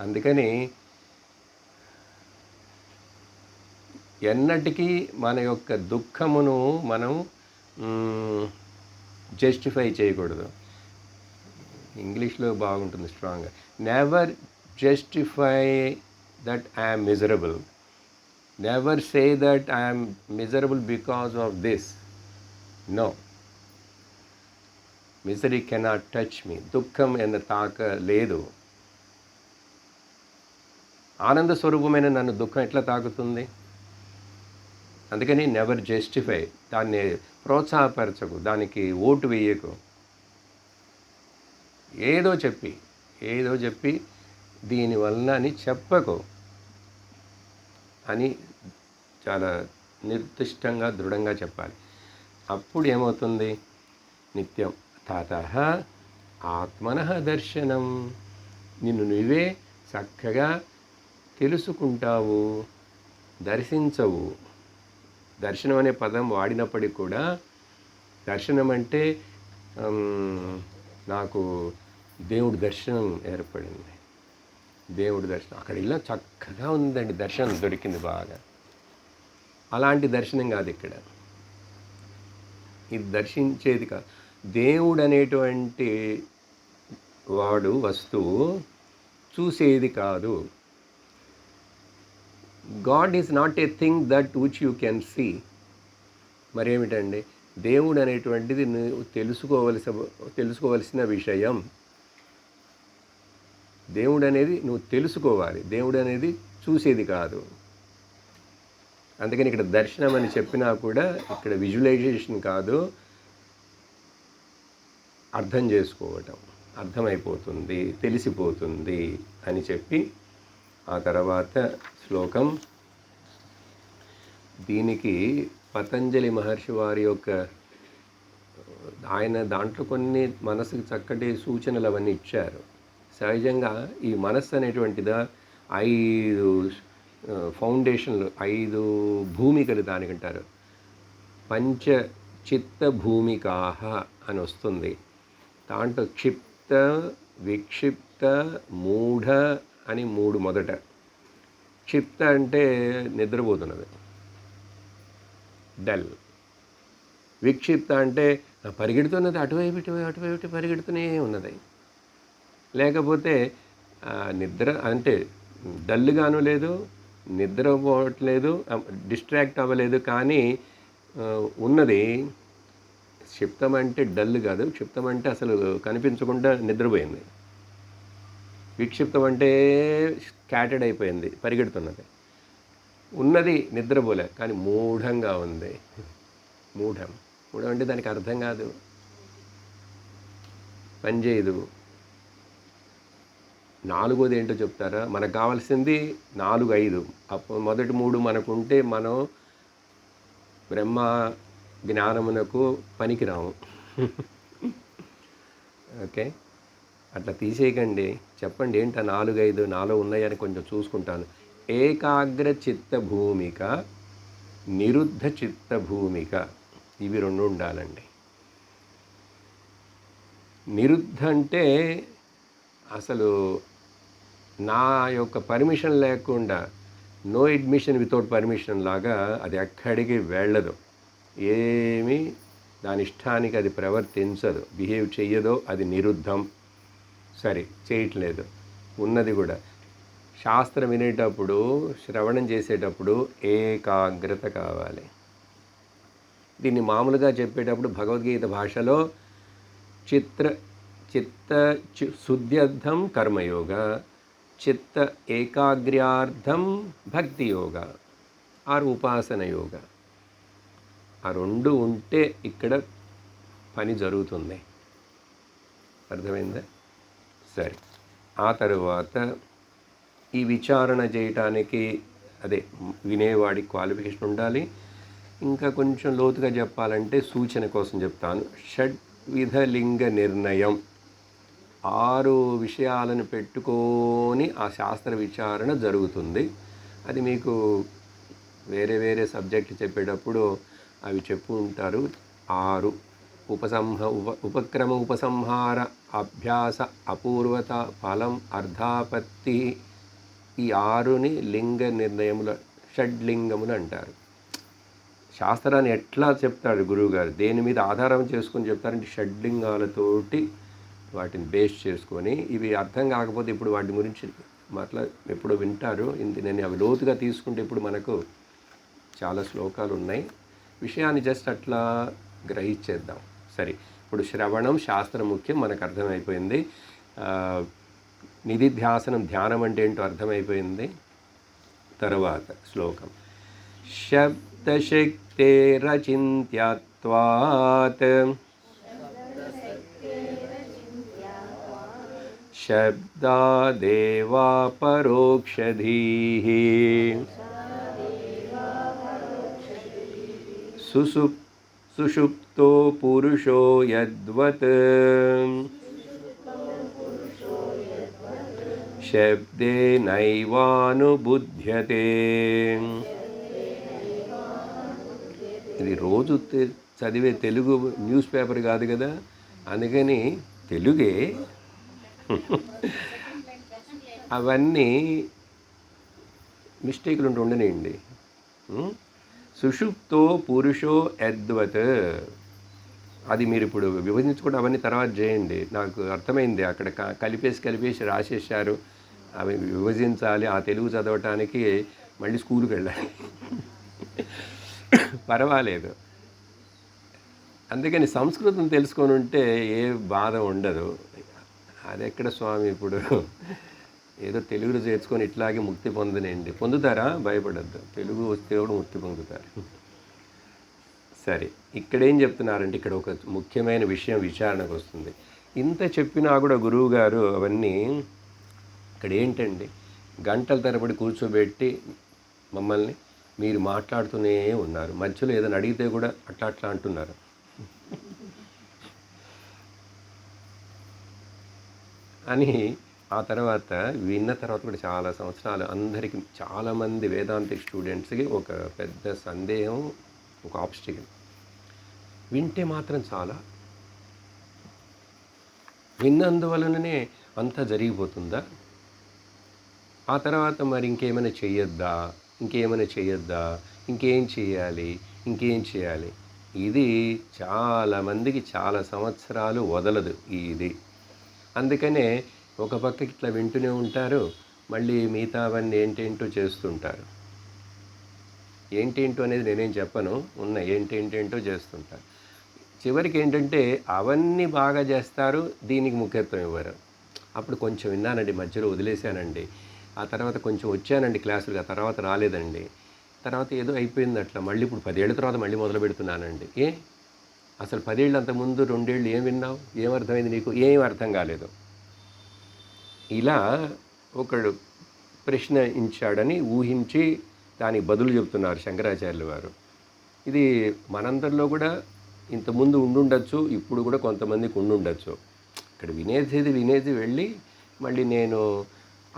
A: అందుకని ఎన్నటికీ మన యొక్క దుఃఖమును మనం జస్టిఫై చేయకూడదు. ఇంగ్లీష్లో బాగుంటుంది స్ట్రాంగ్గా. Never justify that I'm miserable. Never say that I'm miserable because of this. No, misery cannot touch me. దుఃఖం ఎన్న తాక లేదు. ఆనంద స్వరూపమైన నన్ను దుఃఖం ఎట్లా తాకుతుంది? అందుకని నెవర్ జస్టిఫై, దాన్ని ప్రోత్సాహపరచకు, దానికి ఓటు వేయకు. ఏదో చెప్పి దీనివల్ల అని చెప్పకు అని చాలా నిర్దిష్టంగా దృఢంగా చెప్పాలి. అప్పుడు ఏమవుతుంది? నిత్యం తతః ఆత్మనః దర్శనం. నిన్ను నువ్వే చక్కగా తెలుసుకుంటావు, దర్శించవు. దర్శనం అనే పదం వాడినప్పటికీ కూడా దర్శనం అంటే నాకు దేవుడి దర్శనం ఏర్పడింది, దేవుడి దర్శనం అక్కడ ఇలా చక్కగా ఉందండి, దర్శనం దొరికింది బాగా. అలాంటి దర్శనం కాదు ఇక్కడ. ఇది దర్శించేది కాదు. దేవుడు అనేటువంటి వాడు వస్తువు చూసేది కాదు. God is not a thing that which you can see. మరేమిటండి? దేవుడు అనేటువంటిది నువ్వు తెలుసుకోవలసిన విషయం. దేవుడు అనేది నువ్వు తెలుసుకోవాలి, దేవుడు అనేది చూసేది కాదు. అందుకని ఇక్కడ దర్శనం అని చెప్పినా కూడా ఇక్కడ విజువలైజేషన్ కాదు, అర్థం చేసుకోవటం. అర్థమైపోతుంది, తెలిసిపోతుంది అని చెప్పి ఆ తర్వాత శ్లోకం. దీనికి పతంజలి మహర్షి వారి యొక్క ఆయన దాంట్లో కొన్ని మనసుకు చక్కటి సూచనలు అవన్నీ ఇచ్చారు. సహజంగా ఈ మనస్సు అనేటువంటిదా 5 ఫౌండేషన్లు, 5 భూమికలు దానికంటారు. పంచ చిత్త భూమికాహ అని వస్తుంది. దాంట్లో క్షిప్త, విక్షిప్త, మూఢ అని 3 మొదట. క్షిప్త అంటే నిద్రపోతున్నది, డల్. విక్షిప్త అంటే పరిగెడుతున్నది, అటువైపు పరిగెడుతూనే ఉన్నది. లేకపోతే నిద్ర అంటే డల్గాను లేదు, నిద్రపోవట్లేదు, డిస్ట్రాక్ట్ అవ్వలేదు, కానీ ఉన్నది. క్షిప్తం అంటే డల్ కాదు, క్షిప్తం అంటే అసలు కనిపించకుండా నిద్రపోయింది. విక్షిప్తం అంటే స్కాటర్డ్ అయిపోయింది, పరిగెడుతున్నది. ఉన్నది నిద్రపోలే, కానీ మూఢంగా ఉంది. మూఢం అంటే దానికి అర్థం కాదు, పనిచేయదు. 4వది ఏంటో చెప్తారా? మనకు కావాల్సింది 4, 5. మొదటి 3 మనకుంటే మనం బ్రహ్మ జ్ఞానమునకు పనికిరాము. ఓకే, అట్లా తీసేయకండి. చెప్పండి ఏంట 4, 5 నాలో ఉన్నాయని కొంచెం చూసుకుంటాను. ఏకాగ్ర చిత్త భూమిక, నిరుద్ధ చిత్త భూమిక, ఇవి 2 ఉండాలండి. నిరుద్ధ అంటే అసలు నా యొక్క పర్మిషన్ లేకుండా, నో అడ్మిషన్ వితౌట్ పర్మిషన్ లాగా అది ఎక్కడికి వెళ్ళదు. ఏమీ దాని ఇష్టానికి అది ప్రవర్తించదు, బిహేవ్ చెయ్యదో అది నిరుద్ధం. సరే, చేయట్లేదు. ఉన్నది కూడా శాస్త్రం వినేటప్పుడు, శ్రవణం చేసేటప్పుడు ఏకాగ్రత కావాలి. దీన్ని మామూలుగా చెప్పేటప్పుడు భగవద్గీత భాషలో చిత్త శుద్ధ్యర్థం కర్మయోగ, చిత్త ఏకాగ్ర్యార్థం భక్తి యోగ ఆర్ ఉపాసన యోగ. ఆ రెండు ఉంటే ఇక్కడ పని జరుగుతుంది. అర్థమైందా? సరే, ఆ తరువాత ఈ విచారణ చేయటానికి అదే వినేవాడి క్వాలిఫికేషన్ ఉండాలి. ఇంకా కొంచెం లోతుగా చెప్పాలంటే సూచన కోసం చెప్తాను. షడ్విధ లింగ నిర్ణయం, 6 విషయాలను పెట్టుకొని ఆ శాస్త్ర విచారణ జరుగుతుంది. అది మీకు వేరే వేరే సబ్జెక్ట్ చెప్పేటప్పుడు అవి చెప్పు ఉంటారు. 6 ఉపక్రమ, ఉపసంహార, అభ్యాస, అపూర్వత, ఫలం, అర్ధాపత్తి. ఈ 6ని లింగ నిర్ణయముల, షడ్లింగములు అంటారు. శాస్త్రాన్ని ఎట్లా చెప్తాడు గురువుగారు, దేని మీద ఆధారం చేసుకొని చెప్తారంటే షడ్లింగాలతోటి వాటిని బేస్ చేసుకొని. ఇవి అర్థం కాకపోతే ఇప్పుడు వాటి గురించి ఎప్పుడో వింటారు. నేను అవి లోతుగా తీసుకుంటే ఇప్పుడు మనకు చాలా శ్లోకాలు ఉన్నాయి. విషయాన్ని జస్ట్ అట్లా గ్రహించేద్దాం. సరే, ఇప్పుడు శ్రవణం శాస్త్రం ముఖ్యం, మనకు అర్థమైపోయింది. నిధిధ్యాసనం, ధ్యానం అంటే ఏంటో అర్థమైపోయింది. తర్వాత శ్లోకం. శబ్దశక్తేరచింత్యత్వాత్ శబ్దాదేవా పరోక్షధీః సుషుప్తో పురుషో యద్వత్ శబ్దేనైవానుబుధ్యతే. ఇది రోజు చదివే తెలుగు న్యూస్ పేపర్ కాదు కదా, అందుకని తెలుగే. అవన్నీ మిస్టేక్లు ఉండనివ్వండి. సుషుప్తో పురుషో యద్వత్, అది మీరు ఇప్పుడు విభజించుకుంటే అవన్నీ తర్వాత చేయండి. నాకు అర్థమైంది, అక్కడ కలిపేసి రాసేసారు. అవి విభజించాలి, ఆ తెలుగు చదవటానికి మళ్ళీ స్కూల్కి వెళ్ళాలి. పర్వాలేదు. అందుకని సంస్కృతం తెలుసుకొని ఉంటే ఏ బాధ ఉండదు. అది ఎక్కడ స్వామి ఇప్పుడు ఏదో తెలుగులో చేర్చుకొని ఇట్లాగే ముక్తి పొందనండి. పొందుతారా? భయపడద్దు, తెలుగు వస్తే కూడా ముక్తి పొందుతారు. సరే, ఇక్కడేం చెప్తున్నారంటే ఇక్కడ ఒక ముఖ్యమైన విషయం విచారణకు వస్తుంది. ఇంత చెప్పినా కూడా గురువు గారు అవన్నీ ఇక్కడ ఏంటండి, గంటల తరబడి కూర్చోబెట్టి మమ్మల్ని మీరు మాట్లాడుతూనే ఉన్నారు. మధ్యలో ఏదైనా అడిగితే కూడా అట్లా అంటున్నారు. అని ఆ తర్వాత విన్న తర్వాత కూడా చాలా సంవత్సరాలు అందరికీ, చాలామంది వేదాంతిక్ స్టూడెంట్స్కి ఒక పెద్ద సందేహం, ఒక ఆబ్స్టికల్. వింటే మాత్రం చాలా, విన్నందువలననే అంతా జరిగిపోతుందా? ఆ తర్వాత మరి ఇంకేం చేయొద్దా, ఇంకేం చేయాలి? ఇది చాలామందికి చాలా సంవత్సరాలు వదలదు ఇది. అందుకనే ఒక పక్కకి ఇట్లా వింటూనే ఉంటారు, మళ్ళీ మిగతావన్నీ ఏంటేంటో చేస్తుంటారు. ఏంటేంటో అనేది నేనేం చెప్పను, ఏంటేంటో చేస్తుంటారు. చివరికి ఏంటంటే అవన్నీ బాగా చేస్తారు, దీనికి ముఖ్యత్వం ఇవ్వరు. అప్పుడు కొంచెం విన్నానండి, మధ్యలో వదిలేశానండి, ఆ తర్వాత కొంచెం వచ్చానండి క్లాసులు, ఆ తర్వాత రాలేదండి, తర్వాత ఏదో అయిపోయింది అట్లా. మళ్ళీ ఇప్పుడు 10 ఏళ్ళ తర్వాత మళ్ళీ మొదలు పెడుతున్నానండి. అసలు 10 ఏళ్ళు అంతకుముందు 2 ఏళ్ళు ఏం విన్నావు, ఏం అర్థమైంది నీకు? ఏం అర్థం కాలేదు. ఇలా ఒకడు ప్రశ్నించాడని ఊహించి దానికి బదులు చెప్తున్నారు శంకరాచార్యులు వారు. ఇది మనందరిలో కూడా ఇంతకుముందు ఉండుండొచ్చు, ఇప్పుడు కూడా కొంతమందికి ఉండుండొచ్చు. ఇక్కడ వినేది వెళ్ళి మళ్ళీ నేను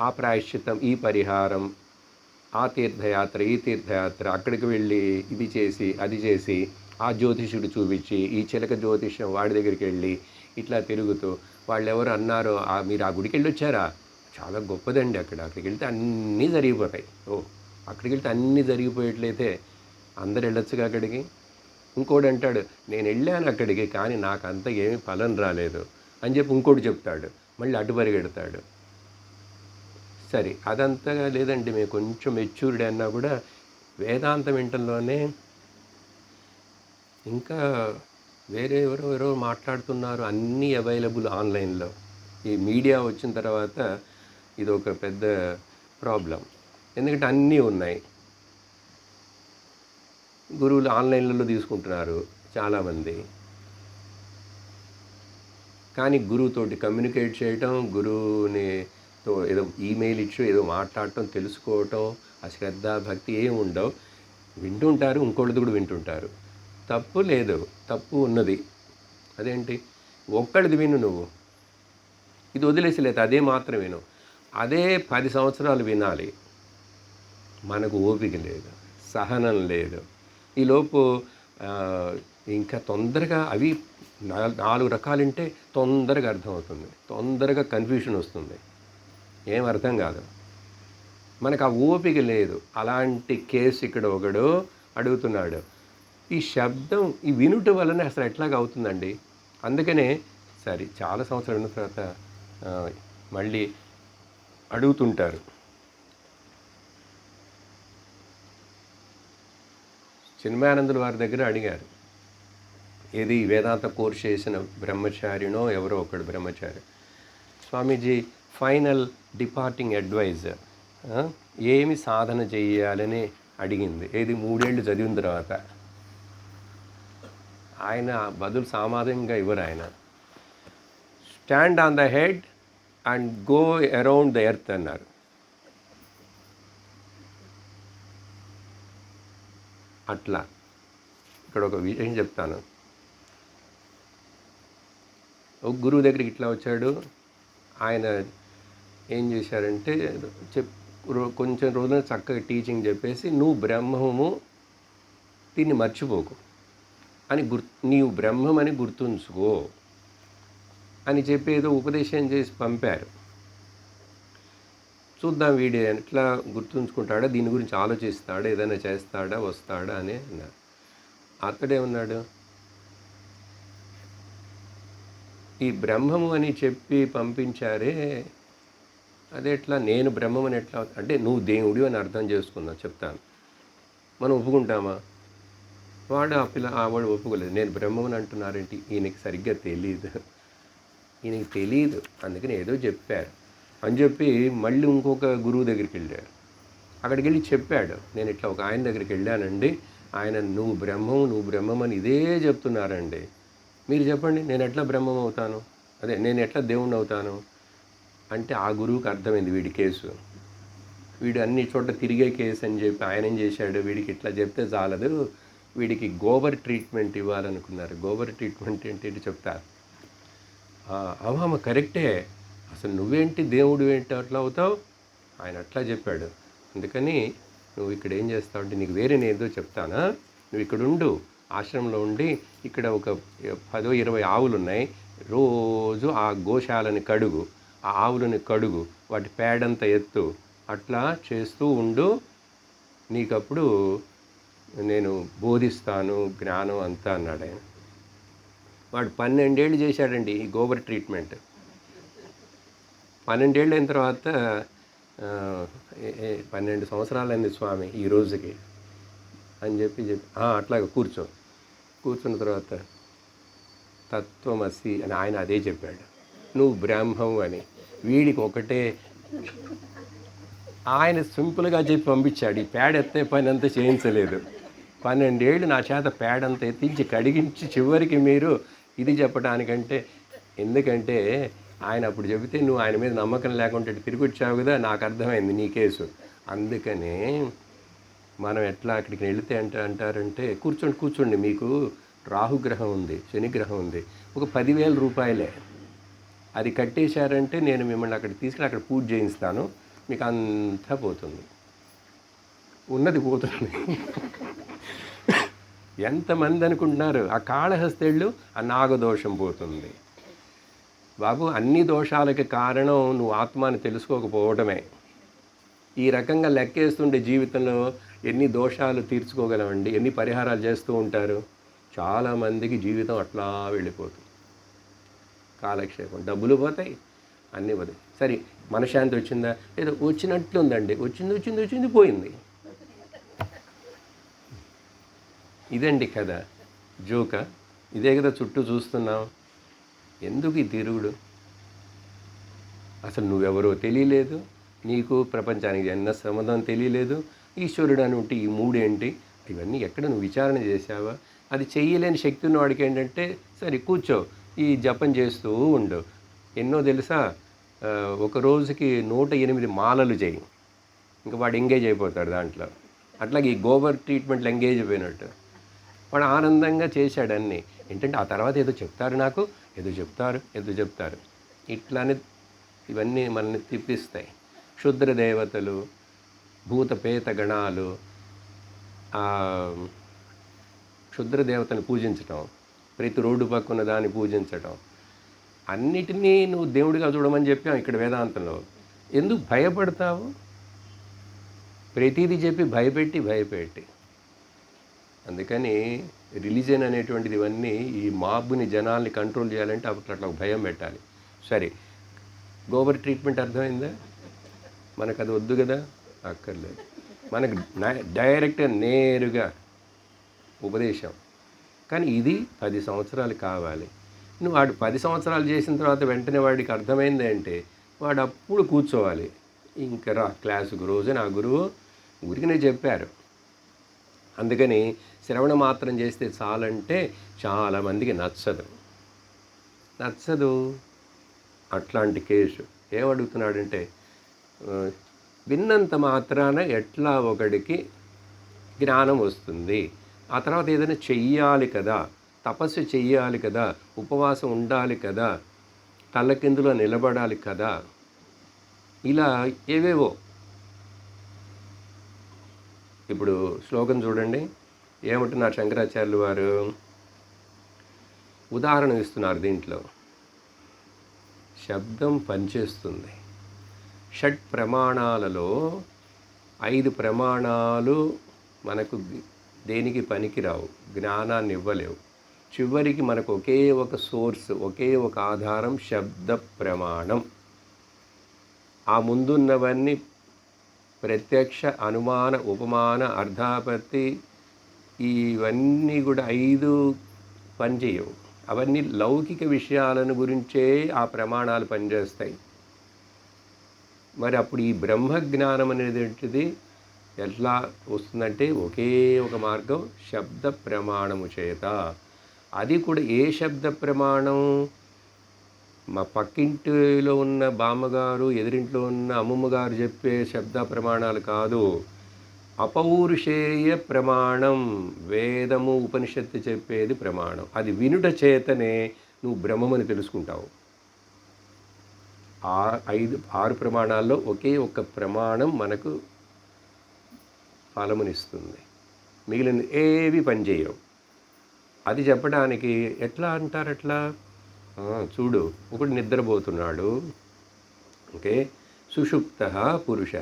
A: ఆ ప్రాయశ్చిత్తం, ఈ పరిహారం, ఆ తీర్థయాత్ర, ఈ తీర్థయాత్ర, అక్కడికి వెళ్ళి ఇది చేసి అది చేసి, ఆ జ్యోతిష్యుడు చూపించి, ఈ చిలక జ్యోతిష్యం వాడి దగ్గరికి వెళ్ళి ఇట్లా తిరుగుతూ, వాళ్ళు ఎవరు అన్నారో మీరు ఆ గుడికి వెళ్ళి వచ్చారా, చాలా గొప్పదండి, అక్కడికి వెళ్తే అన్నీ జరిగిపోతాయి. అక్కడికి వెళ్తే అన్నీ జరిగిపోయేట్లయితే అందరు వెళ్ళొచ్చుగా అక్కడికి. ఇంకోడు అంటాడు నేను వెళ్ళాను అక్కడికి కానీ నాకంత ఏమీ ఫలం రాలేదు అని చెప్పి ఇంకోటి చెప్తాడు, మళ్ళీ అటు పరిగెడతాడు. సరే అదంతగా లేదండి, మేము కొంచెం మెచ్యూర్డ్ అన్నా కూడా వేదాంతం వింటంలోనే ఇంకా వేరే ఎవరో మాట్లాడుతున్నారు, అన్నీ అవైలబుల్ ఆన్లైన్లో. ఈ మీడియా వచ్చిన తర్వాత ఇది ఒక పెద్ద ప్రాబ్లం, ఎందుకంటే అన్నీ ఉన్నాయి. గురువులు ఆన్లైన్లలో తీసుకుంటున్నారు చాలామంది, కానీ గురువుతోటి కమ్యూనికేట్ చేయటం, గురువునితో ఏదో ఈమెయిల్ ఇచ్చి ఏదో మాట్లాడటం, తెలుసుకోవటం, ఆ శ్రద్ధ భక్తి ఏమి ఉండవు. వింటుంటారు, ఇంకోళ్ళది కూడా వింటుంటారు. తప్పు లేదు, తప్పు ఉన్నది. అదేంటి, ఒక్కడిది విను నువ్వు, ఇది వదిలేసి లేదు అదే మాత్రం విను. అదే 10 సంవత్సరాలు వినాలి. మనకు ఓపిక లేదు, సహనం లేదు. ఈలోపు ఇంకా తొందరగా అవి 4 రకాలుంటే తొందరగా అర్థమవుతుంది, తొందరగా కన్ఫ్యూషన్ వస్తుంది, ఏం అర్థం కాదు. మనకు ఆ ఓపిక లేదు. అలాంటి కేసు ఇక్కడ ఒకడు అడుగుతున్నాడు. ఈ శబ్దం ఈ వినుట వలన అసలు ఎట్లాగా అవుతుందండి. అందుకనే సరే చాలా సంవత్సరాలు విన్న తర్వాత మళ్ళీ అడుగుతుంటారు. చిన్మయానందుల వారి దగ్గర అడిగారు, ఏది వేదాంత కోర్స్ చేసిన బ్రహ్మచారినో ఎవరో ఒకడు బ్రహ్మచారి, స్వామీజీ ఫైనల్ డిపార్టింగ్ అడ్వైజర్ ఏమి సాధన చేయాలని అడిగింది. ఏది 3 ఏళ్ళు చదివిన తర్వాత. ఆయన బదులు సామాన్యంగా ఇవ్వరు. ఆయన stand on the head and go around the earth అన్నారు. అట్లా ఇక్కడ ఒక విషయం చెప్తాను. ఒక గురువు దగ్గరికి ఇట్లా వచ్చాడు. ఆయన ఏం చేశారంటే కొంచెం రోజున చక్కగా టీచింగ్ చెప్పేసి, నువ్వు బ్రహ్మము దీన్ని మర్చిపోకు అని నీవు బ్రహ్మమని గుర్తుంచుకో అని చెప్పి ఏదో ఉపదేశం చేసి పంపారు. చూద్దాం వీడు ఎట్లా గుర్తుంచుకుంటాడా, దీని గురించి ఆలోచిస్తాడా, ఏదైనా చేస్తాడా, వస్తాడా అని అన్నారు. అతడే ఉన్నాడు, ఈ బ్రహ్మము అని చెప్పి పంపించారే, అదే ఎట్లా నేను బ్రహ్మమని ఎట్లా అంటే, నువ్వు దేవుడి అని అర్థం చేసుకున్నావు. చెప్తాను, మనం ఒప్పుకుంటామా? వాడు వాడు ఒప్పుకోలేదు. నేను బ్రహ్మమని అంటున్నారేంటి, ఈయనకి సరిగ్గా తెలియదు, ఈయనకి తెలియదు, అందుకని ఏదో చెప్పారు అని చెప్పి మళ్ళీ ఇంకొక గురువు దగ్గరికి వెళ్ళారు. అక్కడికి వెళ్ళి చెప్పాడు, నేను ఇట్లా ఒక ఆయన దగ్గరికి వెళ్ళానండి, ఆయన నువ్వు బ్రహ్మం అని ఇదే చెప్తున్నారండి, మీరు చెప్పండి నేను ఎట్లా బ్రహ్మం అవుతాను, అదే నేను ఎట్లా దేవుణ్ణి అవుతాను అంటే. ఆ గురువుకి అర్థమైంది వీడి కేసు, వీడు అన్ని చోట్ల తిరిగే కేసు అని చెప్పి ఆయన ఏం చేశాడు, వీడికి ఇట్లా చెప్తే చాలదు, వీడికి గోబర్ ట్రీట్మెంట్ ఇవ్వాలనుకున్నారు. గోబర్ ట్రీట్మెంట్ ఏంటి చెప్తారు. అమ్మ కరెక్టే, అసలు నువ్వేంటి దేవుడు ఏంటి అట్లా అవుతావు, ఆయన అట్లా చెప్పాడు. అందుకని నువ్వు ఇక్కడ ఏం చేస్తావు అంటే, నీకు వేరే నేను ఏదో చెప్తానా, నువ్వు ఇక్కడ ఉండు, ఆశ్రమంలో ఉండి, ఇక్కడ ఒక 10-20 ఆవులు ఉన్నాయి, రోజు ఆ గోశాలని కడుగు, ఆ ఆవులని కడుగు, వాటి పేడంతా ఎత్తు, అట్లా చేస్తూ ఉండు, నీకప్పుడు నేను బోధిస్తాను జ్ఞానం అంతా అన్నాడు ఆయన. వాడు 12 ఏళ్ళు చేశాడండి ఈ గోబర్ ట్రీట్మెంట్. 12 ఏళ్ళు అయిన తర్వాత 12 సంవత్సరాలైంది స్వామి ఈ రోజుకి అని చెప్పి అట్లాగే కూర్చున్న తర్వాత తత్వమసి అని ఆయన అదే చెప్పాడు, నువ్వు బ్రహ్మం అని. వీడికి ఒకటే, ఆయన సింపుల్గా చెప్పి పంపించాడు, ఈ పేడ ఎత్తే పని అంతా చేయించలేదు. 12 ఏళ్ళు నా చేత పేడంతా ఎత్తించి కడిగించి చివరికి మీరు ఇది చెప్పడానికంటే, ఎందుకంటే ఆయన అప్పుడు చెబితే నువ్వు ఆయన మీద నమ్మకం లేకుంటే తిరిగి వచ్చావు కదా, నాకు అర్థమైంది నీ కేసు. అందుకనే మనం ఎట్లా అక్కడికి వెళితే అంటారంటే, కూర్చోండి మీకు రాహుగ్రహం ఉంది, శనిగ్రహం ఉంది, ఒక 10,000 రూపాయలే, అది కట్టేశారంటే నేను మిమ్మల్ని అక్కడికి తీసుకుని అక్కడ పూజ చేయిస్తాను, మీకు అంతా పోతుంది, ఉన్నది పోతుంది. ఎంతమంది అనుకుంటున్నారు, ఆ కాళహస్తేళ్ళు ఆ నాగదోషం పోతుంది. బాబు అన్ని దోషాలకి కారణం నువ్వు ఆత్మని తెలుసుకోకపోవడమే. ఈ రకంగా లెక్కేస్తుండే జీవితంలో ఎన్ని దోషాలు తీర్చుకోగలమండి, ఎన్ని పరిహారాలు చేస్తూ ఉంటారు. చాలామందికి జీవితం అట్లా వెళ్ళిపోతుంది. కాలక్షేపం, డబ్బులు పోతాయి, అన్నీ పోతాయి. సరే, మనశ్శాంతి వచ్చిందా? ఏదో వచ్చినట్లుందండి, వచ్చింది పోయింది. ఇదండి కదా జోక. ఇదే కదా చుట్టూ చూస్తున్నాం. ఎందుకు ఈ తిరుగుడు? అసలు నువ్వెవరో తెలియలేదు, నీకు ప్రపంచానికి ఎన్న సంబంధం తెలియలేదు. ఈశ్వరుడు అని ఉంటే ఈ మూడేంటి? ఇవన్నీ ఎక్కడ నువ్వు విచారణ చేసావా? అది చెయ్యలేని శక్తి ఉన్న వాడికి ఏంటంటే, సరే కూర్చో, ఈ జపం చేస్తూ ఉండు. ఎన్నో తెలుసా, ఒక రోజుకి 108 మాలలు చేయి, ఇంకా వాడు ఎంగేజ్ అయిపోతాడు దాంట్లో. అట్లాగే ఈ గోబర్ ట్రీట్మెంట్లు ఎంగేజ్ అయిపోయినట్టు వాడు ఆనందంగా చేశాడు అన్నీ. ఏంటంటే ఆ తర్వాత ఏదో చెప్తారు, నాకు ఏదో చెప్తారు. ఇట్లానే ఇవన్నీ మనల్ని తిప్పిస్తాయి. క్షుద్ర దేవతలు, భూత పేత గణాలు, క్షుద్ర దేవతను పూజించటం, ప్రతి రోడ్డు పక్కన దాన్ని పూజించటం, అన్నిటినీ నువ్వు దేవుడిగా చూడమని చెప్పాం ఇక్కడ వేదాంతంలో. ఎందుకు భయపడతావు? ప్రతిదీ చెప్పి భయపెట్టి. అందుకని రిలీజియన్ అనేటువంటిది ఇవన్నీ ఈ మాబ్ని, జనాల్ని కంట్రోల్ చేయాలంటే అట్లా భయం పెట్టాలి. సరే, గోబర్ ట్రీట్మెంట్ అర్థమైందా? మనకు అది వద్దు కదా, అక్కర్లేదు. మనకు డైరెక్ట్గా నేరుగా ఉపదేశం. కానీ ఇది 10 సంవత్సరాలు కావాలి. నువ్వు వాడు 10 సంవత్సరాలు చేసిన తర్వాత వెంటనే వాడికి అర్థమైంది అంటే వాడు అప్పుడు కూర్చోవాలి. ఇంకా రా క్లాసుకు, రోజు నా గురువు ఊరికినే చెప్పారు. అందుకని శ్రవణ మాత్రం చేస్తే చాలంటే చాలామందికి నచ్చదు. అట్లాంటి కేసు ఏమడుగుతున్నాడంటే, విన్నంత మాత్రాన ఎట్లా ఒకడికి జ్ఞానం వస్తుంది, ఆ తర్వాత ఏదైనా చెయ్యాలి కదా, తపస్సు చెయ్యాలి కదా, ఉపవాసం ఉండాలి కదా, తల్లకిందులో నిలబడాలి కదా, ఇలా ఏవేవో. ఇప్పుడు శ్లోకం చూడండి, ఏమంటున్నారు శంకరాచార్యులు వారు? ఉదాహరణ ఇస్తున్నారు దీంట్లో. శబ్దం పనిచేస్తుంది. షట్ ప్రమాణాలలో 5 ప్రమాణాలు మనకు దేనికి పనికిరావు, జ్ఞానాన్ని ఇవ్వలేవు. చివరికి మనకు ఒకే ఒక సోర్స్, ఒకే ఒక ఆధారం, శబ్ద ప్రమాణం. ఆ ముందున్నవన్నీ ప్రత్యక్ష, అనుమాన, ఉపమాన, అర్థాపత్తి, ఇవన్నీ కూడా 5 పనిచేయవు. అవన్నీ లౌకిక విషయాలను గురించే ఆ ప్రమాణాలు పనిచేస్తాయి. మరి అప్పుడు ఈ బ్రహ్మజ్ఞానం అనేది ఎట్లా వస్తుందంటే ఒకే ఒక మార్గం, శబ్ద ప్రమాణము చేత. అది కూడా ఏ శబ్ద ప్రమాణం? మా పక్కింటిలో ఉన్న బామ్మగారు, ఎదురింట్లో ఉన్న అమ్మమ్మగారు చెప్పే శబ్ద ప్రమాణాలు కాదు. అపౌరుషేయ ప్రమాణం, వేదము, ఉపనిషత్తు చెప్పేది ప్రమాణం. అది వినుట చేతనే నువ్వు బ్రహ్మమని తెలుసుకుంటావు. 6 ప్రమాణాల్లో ఒకే ఒక్క ప్రమాణం మనకు ఫలమునిస్తుంది, మిగిలిన ఏవి పనిచేయవు. అది చెప్పడానికి ఎట్లా అంటారు? అట్లా చూడు, ఒకడు నిద్రపోతున్నాడు, ఓకే, సుషుప్త పురుష.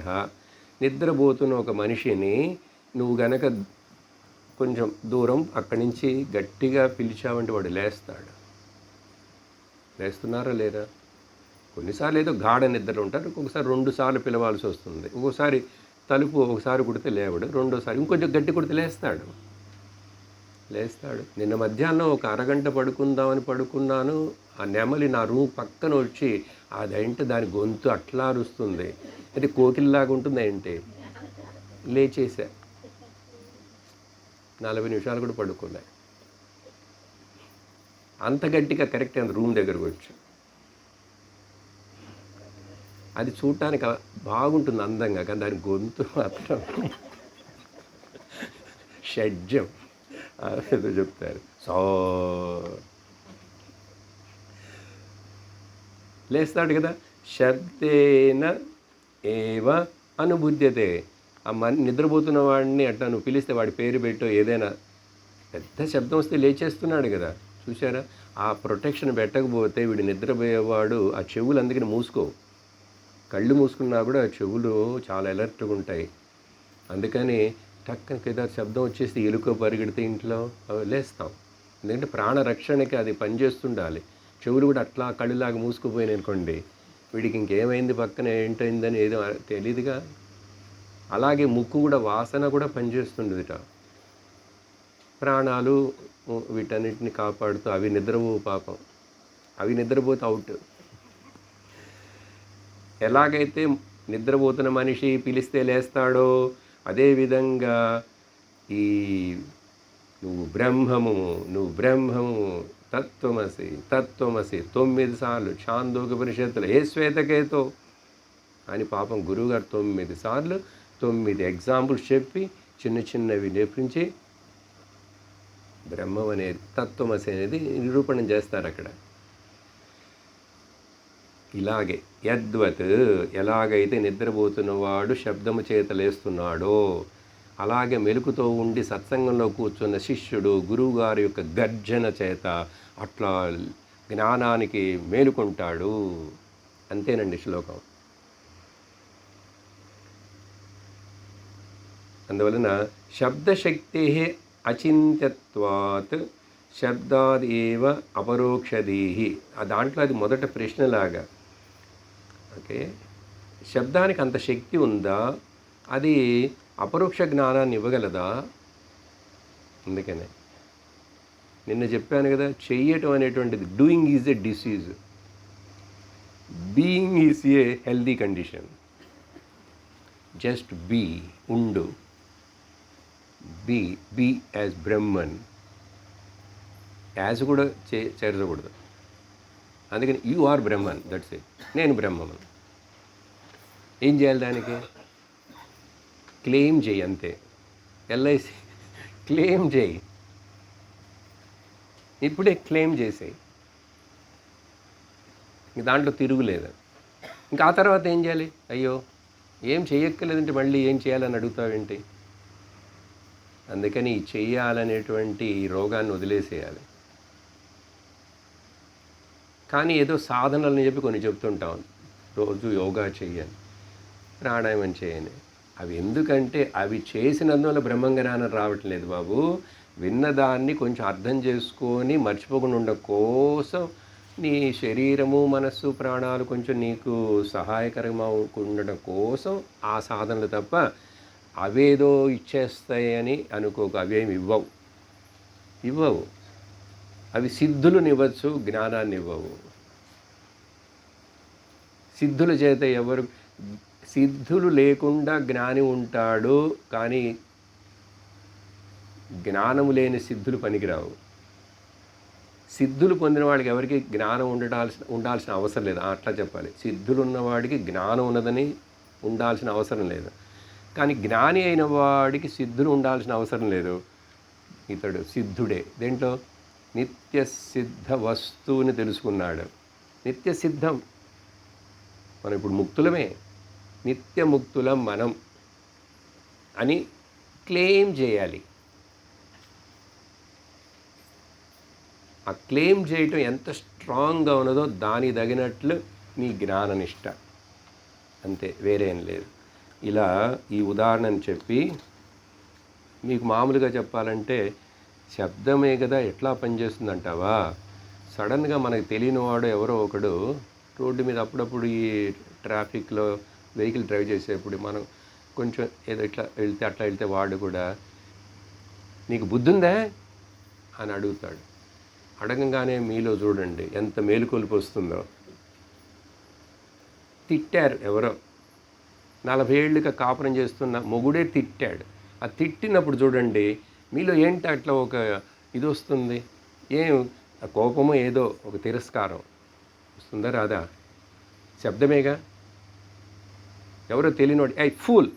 A: నిద్రపోతున్న ఒక మనిషిని నువ్వు గనక కొంచెం దూరం అక్కడి నుంచి గట్టిగా పిలిచావంటే వాడు లేస్తాడు. లేస్తున్నారా లేరా? కొన్నిసార్లు ఏదో గాఢ నిద్రలు ఉంటారు, ఒక్కొక్కసారి 2 సార్లు పిలవాల్సి వస్తుంది. ఒక్కోసారి తలుపు ఒకసారి కుడితే లేవడు, రెండోసారి ఇంకొంచెం గట్టి కుడితే లేస్తాడు. నిన్న మధ్యాహ్నం ఒక అరగంట పడుకుందామని పడుకున్నాను, ఆ నెమలి నా రూమ్ పక్కన వచ్చి అదేంటి దాని గొంతు అట్లా అరుస్తుంది, అది కోకిల్లాగా ఉంటుంది ఏంటి, లేచేసా. 40 నిమిషాలు కూడా పడుకున్నా. అంత గట్టిగా కరెక్ట్ అంత రూమ్ దగ్గరకు వచ్చి. అది చూడటానికి బాగుంటుంది అందంగా, కానీ దాని గొంతు మాత్రం షడ్జం ఏదో చెప్తారు. లేస్తాడు కదా. శబ్దేన ఏవ అనుబుద్ధ్యతే. ఆ నిద్రపోతున్న వాడిని అట్లా నువ్వు పిలిస్తే వాడి పేరు పెట్టో ఏదైనా పెద్ద శబ్దం వస్తే లేచేస్తున్నాడు కదా, చూసారా? ఆ ప్రొటెక్షన్ పెట్టకపోతే వీడు నిద్రపోయేవాడు ఆ చెవులు అందుకని మూసుకో. కళ్ళు మూసుకున్నా కూడా ఆ చెవులు చాలా అలర్ట్గా ఉంటాయి. అందుకని టక్కన ఏదో శబ్దం వచ్చేసి ఎలుకో పరిగెడితే ఇంట్లో లేస్తాం. ఎందుకంటే ప్రాణరక్షణకి అది పనిచేస్తుండాలి. చెవులు కూడా అట్లా కళ్ళులాగా మూసుకుపోయినాయి అనుకోండి, వీడికి ఇంకేమైంది పక్కన ఏంటైందని ఏదో తెలీదుగా. అలాగే ముక్కు కూడా వాసన కూడా పనిచేస్తుండదుట. ప్రాణాలు వీటన్నిటిని కాపాడుతూ అవి నిద్రపోవు పాపం. అవి నిద్రపోతే అవుట్. ఎలాగైతే నిద్రపోతున్న మనిషి పిలిస్తే లేస్తాడో అదేవిధంగా ఈ నువ్వు బ్రహ్మము, నువ్వు బ్రహ్మము, తత్వమసి తత్వమసి 9 సార్లు ఛాందోగ్యోపనిషత్తులు ఏ శ్వేతకేతో అని పాపం గురువుగారు 9 సార్లు 9 ఎగ్జాంపుల్స్ చెప్పి చిన్న చిన్నవి నేర్పించి బ్రహ్మం అనేది తత్వమసి అనేది నిరూపణం చేస్తారు అక్కడ. ఇలాగే యద్వత్ ఎలాగైతే నిద్రపోతున్నవాడు శబ్దము చేత లేస్తున్నాడో అలాగే మెలుకుతో ఉండి సత్సంగంలో కూర్చున్న శిష్యుడు గురువుగారి యొక్క గర్జన చేత అట్లా జ్ఞానానికి మేలుకుంటాడు. అంతేనండి శ్లోకం. అందువలన శబ్దశక్తి అచింత్యత్వాత్ శబ్దాదేవ అపరోక్షదీహి. దాంట్లో అది మొదట ప్రశ్నలాగా. ఓకే, శబ్దానికి అంత శక్తి ఉందా? అది అపరోక్ష జ్ఞానాన్ని ఇవ్వగలదా? అందుకనే నిన్న చెప్పాను కదా, చెయ్యటం అనేటువంటిది doing is a disease, being is a healthy condition. Just be, ఉండు, బీ యాజ్ బ్రహ్మన్. యాజ్ కూడా చేర్చకూడదు. అందుకని you are Brahman, that's it. నేను బ్రహ్మను. ఏం చేయాలి దానికి? క్లెయిమ్ చేయి అంతే. ఎల్ఐసి క్లెయిమ్ చేయి, ఇప్పుడే క్లెయిమ్ చేసేయి. దాంట్లో తిరుగులేదు. ఇంకా ఆ తర్వాత ఏం చేయాలి? అయ్యో ఏం చేయక్కర్లేదంటే మళ్ళీ ఏం చేయాలని అడుగుతావేంటి? అందుకని చెయ్యాలనేటువంటి ఈ రోగాన్ని వదిలేసేయాలి. కానీ ఏదో సాధనలని చెప్పి కొన్ని చెప్తుంటాం, రోజు యోగా చెయ్యని, ప్రాణాయామం చేయని. అవి ఎందుకంటే అవి చేసినందువల్ల బ్రహ్మజ్ఞానం రావట్లేదు బాబు. విన్నదాన్ని కొంచెం అర్థం చేసుకొని మర్చిపోకుండా ఉండడం కోసం, నీ శరీరము మనస్సు ప్రాణాలు కొంచెం నీకు సహాయకరంగా ఉండడం కోసం ఆ సాధనలు తప్ప అవేదో ఇచ్చేస్తాయని అనుకోకు. అవేమి ఇవ్వవు. అవి సిద్ధులను ఇవ్వచ్చు, జ్ఞానాన్ని ఇవ్వవు. సిద్ధుల చేత ఎవరు, సిద్ధులు లేకుండా జ్ఞాని ఉంటాడు, కానీ జ్ఞానము లేని సిద్ధులు పనికిరావు. సిద్ధులు పొందిన వాడికి ఎవరికి జ్ఞానం ఉండాల్సిన అవసరం లేదు. అట్లా చెప్పాలి. సిద్ధులు ఉన్నవాడికి జ్ఞానం ఉన్నదని ఉండాల్సిన అవసరం లేదు. కానీ జ్ఞాని అయిన వాడికి సిద్ధులు ఉండాల్సిన అవసరం లేదు. ఇతడు సిద్ధుడే. దేంట్లో? నిత్య సిద్ధ వస్తువుని తెలుసుకున్నాడు. నిత్య సిద్ధం. మనం ఇప్పుడు ముక్తులమే, నిత్యముక్తులం మనం అని క్లెయిమ్ చేయాలి. ఆ క్లెయిమ్ చేయటం ఎంత స్ట్రాంగ్గా ఉన్నదో దానికి తగినట్లు నీ జ్ఞాననిష్ట, అంతే, వేరేం లేదు. ఇలా ఈ ఉదాహరణని చెప్పి మీకు మామూలుగా చెప్పాలంటే శబ్దమే కదా ఎట్లా పనిచేస్తుందంటావా? సడన్గా మనకు తెలియని వాడు ఎవరో ఒకడు రోడ్డు మీద అప్పుడప్పుడు ఈ ట్రాఫిక్లో వెహికల్ డ్రైవ్ చేసేప్పుడు మనం కొంచెం ఏదో ఇట్లా వెళ్తే అట్లా వెళ్తే వాడు కూడా నీకు బుద్ధి ఉందా అని అడుగుతాడు. అడగంగానే మీలో చూడండి ఎంత మేలుకొలుపు వస్తుందో. తిట్టారు ఎవరో, 40 ఏళ్ళుగా కాపురం చేస్తున్న మొగుడే తిట్టాడు. ఆ తిట్టినప్పుడు చూడండి మీలో ఏంటి అట్లా ఒక ఇది వస్తుంది. ఏం కోపమో ఏదో ఒక తిరస్కారం వస్తుందా రాదా? శబ్దమేగా. ఎవరో తెలియనోడు ఐ ఫూల్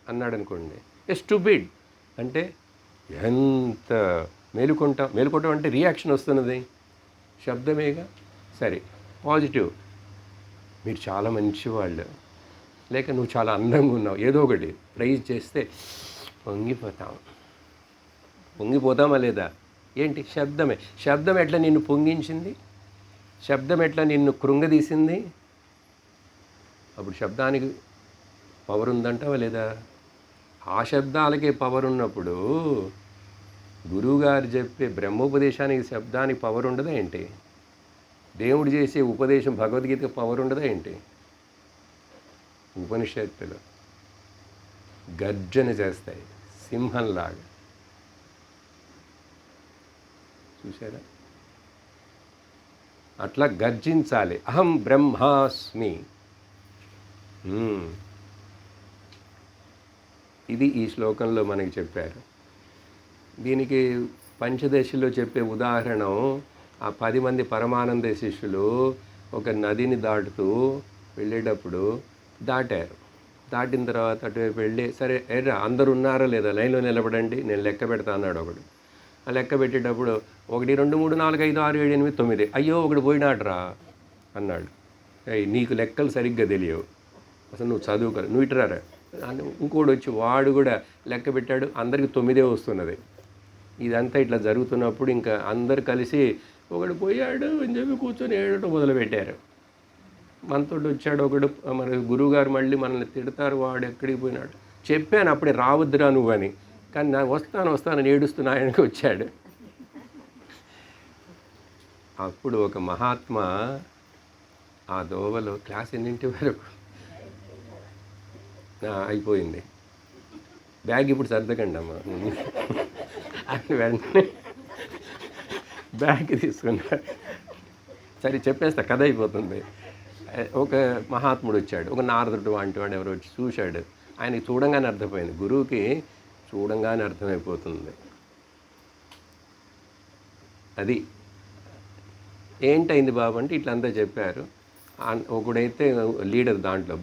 A: అన్నాడు అనుకోండి, ఏ స్టూపిడ్ అంటే ఎంత మేలుకుంటాం అంటే రియాక్షన్ వస్తున్నది, శబ్దమేగా. సరే, పాజిటివ్, మీరు చాలా మంచివాళ్ళు, లేక నువ్వు చాలా అందంగా ఉన్నావు, ఏదో ఒకటి ప్రైజ్ చేస్తే పొంగిపోతామా లేదా? ఏంటి? శబ్దమే. శబ్దం ఎట్లా నిన్ను పొంగించింది? శబ్దం ఎట్లా నిన్ను కృంగదీసింది? అప్పుడు శబ్దానికి పవర్ ఉందంటావా లేదా? ఆ శబ్దాలకే పవర్ ఉన్నప్పుడు గురువుగారు చెప్పే బ్రహ్మోపదేశానికి శబ్దానికి పవర్ ఉండదా ఏంటి? దేవుడు చేసే ఉపదేశం భగవద్గీతకి పవర్ ఉండదా ఏంటి? ఉపనిషత్తులు గర్జన చేస్తాయి సింహంలాగా. చూసారా? అట్లా గర్జించాలి. అహం బ్రహ్మాస్మి. ఇది ఈ శ్లోకంలో మనకి చెప్పారు. దీనికి పంచదశలో చెప్పే ఉదాహరణ, ఆ 10 మంది పరమానంద శిష్యులు ఒక నదిని దాటుతూ వెళ్ళేటప్పుడు దాటారు. దాటిన తర్వాత అటువైపు వెళ్ళి, సరే ఎర్రా అందరు ఉన్నారా లేదా, లైన్లో నిలబడండి, నేను లెక్క పెడతా అన్నాడు ఒకడు. ఆ లెక్క పెట్టేటప్పుడు 1 2 3 4 5 6 7 8 9, అయ్యో ఒకడు పోయినాడురా అన్నాడు. నీకు లెక్కలు సరిగ్గా తెలియవు, అసలు నువ్వు చదువుకోరు, నువ్వు ఇటురారా అని ఇంకోటి వచ్చి వాడు కూడా లెక్క పెట్టాడు, అందరికి 9 వస్తున్నది. ఇదంతా ఇట్లా జరుగుతున్నప్పుడు ఇంకా అందరు కలిసి ఒకడు పోయాడు అని చెప్పి కూర్చొని ఏడటం మొదలుపెట్టారు. మనతో వచ్చాడు ఒకడు, మన గురువుగారు మళ్ళీ మనల్ని తిడతారు, వాడు ఎక్కడికి పోయినాడు. చెప్పాను అప్పుడే రావద్దురా నువ్వు అని, కానీ నా వస్తానని ఏడుస్తున్నా ఆయనకి వచ్చాడు. అప్పుడు ఒక మహాత్మా ఆ దోవలో, క్లాస్ ఎన్నింటి వరకు అయిపోయింది, బ్యాగ్ ఇప్పుడు సర్దకండి అమ్మా అని వెంటనే బ్యాగ్ తీసుకున్నాడు. సరే చెప్పేస్తా, కథ అయిపోతుంది. ఒక మహాత్ముడు వచ్చాడు, ఒక నారదుడు వంటి వాడు ఎవరు వచ్చి చూశాడు. ఆయనకి చూడంగానే అర్థమైంది, గురువుకి చూడంగానే అర్థమైపోతుంది. అది ఏంటైంది బాబు అంటే ఇట్లంతా చెప్పారు. ఒకడైతే లీడర్ దాంట్లో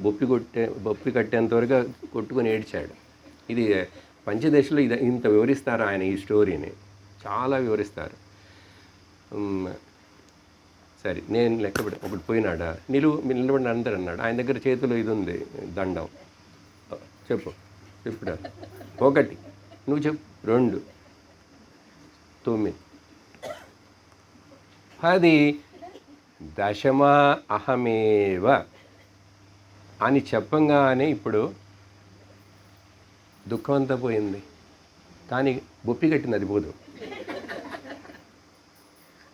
A: బొప్పి కట్టేంతవరకు కొట్టుకొని ఏడ్చాడు. ఇది పంచదశలో ఇంత వివరిస్తారు ఆయన ఈ స్టోరీని, చాలా వివరిస్తారు. సరే నేను లెక్క పెట్టి ఒకటి పోయినాడా, నిలబడిన అందరు అన్నాడు. ఆయన దగ్గర చేతిలో ఇది ఉంది, దండం. చెప్పుడా 1 నువ్వు చెప్పు, 2 9 10 దశమా అహమేవ అని చెప్పంగానే ఇప్పుడు దుఃఖం అంతా పోయింది. కానీ బొప్పి కట్టింది అది పోదు.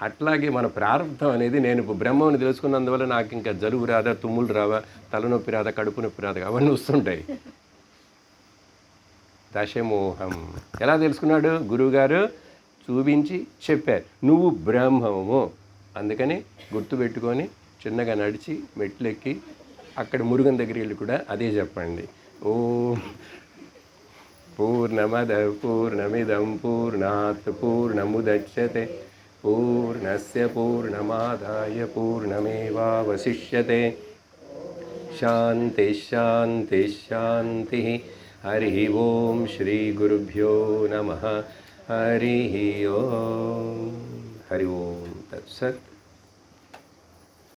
A: అట్లాగే మన ప్రారంభం అనేది, నేను బ్రహ్మని తెలుసుకున్నందువల్ల నాకు ఇంకా జలుబు రాదా, తుమ్ములు రావా, తలనొప్పి రాదా, కడుపు నొప్పి రాదా, అవన్నీ వస్తుంటాయి. దశమోహం ఎలా తెలుసుకున్నాడు? గురువుగారు చూపించి చెప్పారు, నువ్వు బ్రహ్మము. అందుకని గుర్తుపెట్టుకొని చిన్నగా నడిచి మెట్లెక్కి అక్కడ మురుగన్ దగ్గరికి వెళ్ళి కూడా అదే చెప్పండి. ఓం పూర్ణమద పూర్ణమిదం పూర్ణాత్ పూర్ణముదచ్యతే పూర్ణస్య పూర్ణమాదాయ పూర్ణమేవావశిష్యతే. శాంతి శాంతి శాంతి. హరి ఓం శ్రీ గురుభ్యో నమః. హరి ఓం. హరి ఓం తత్సత్.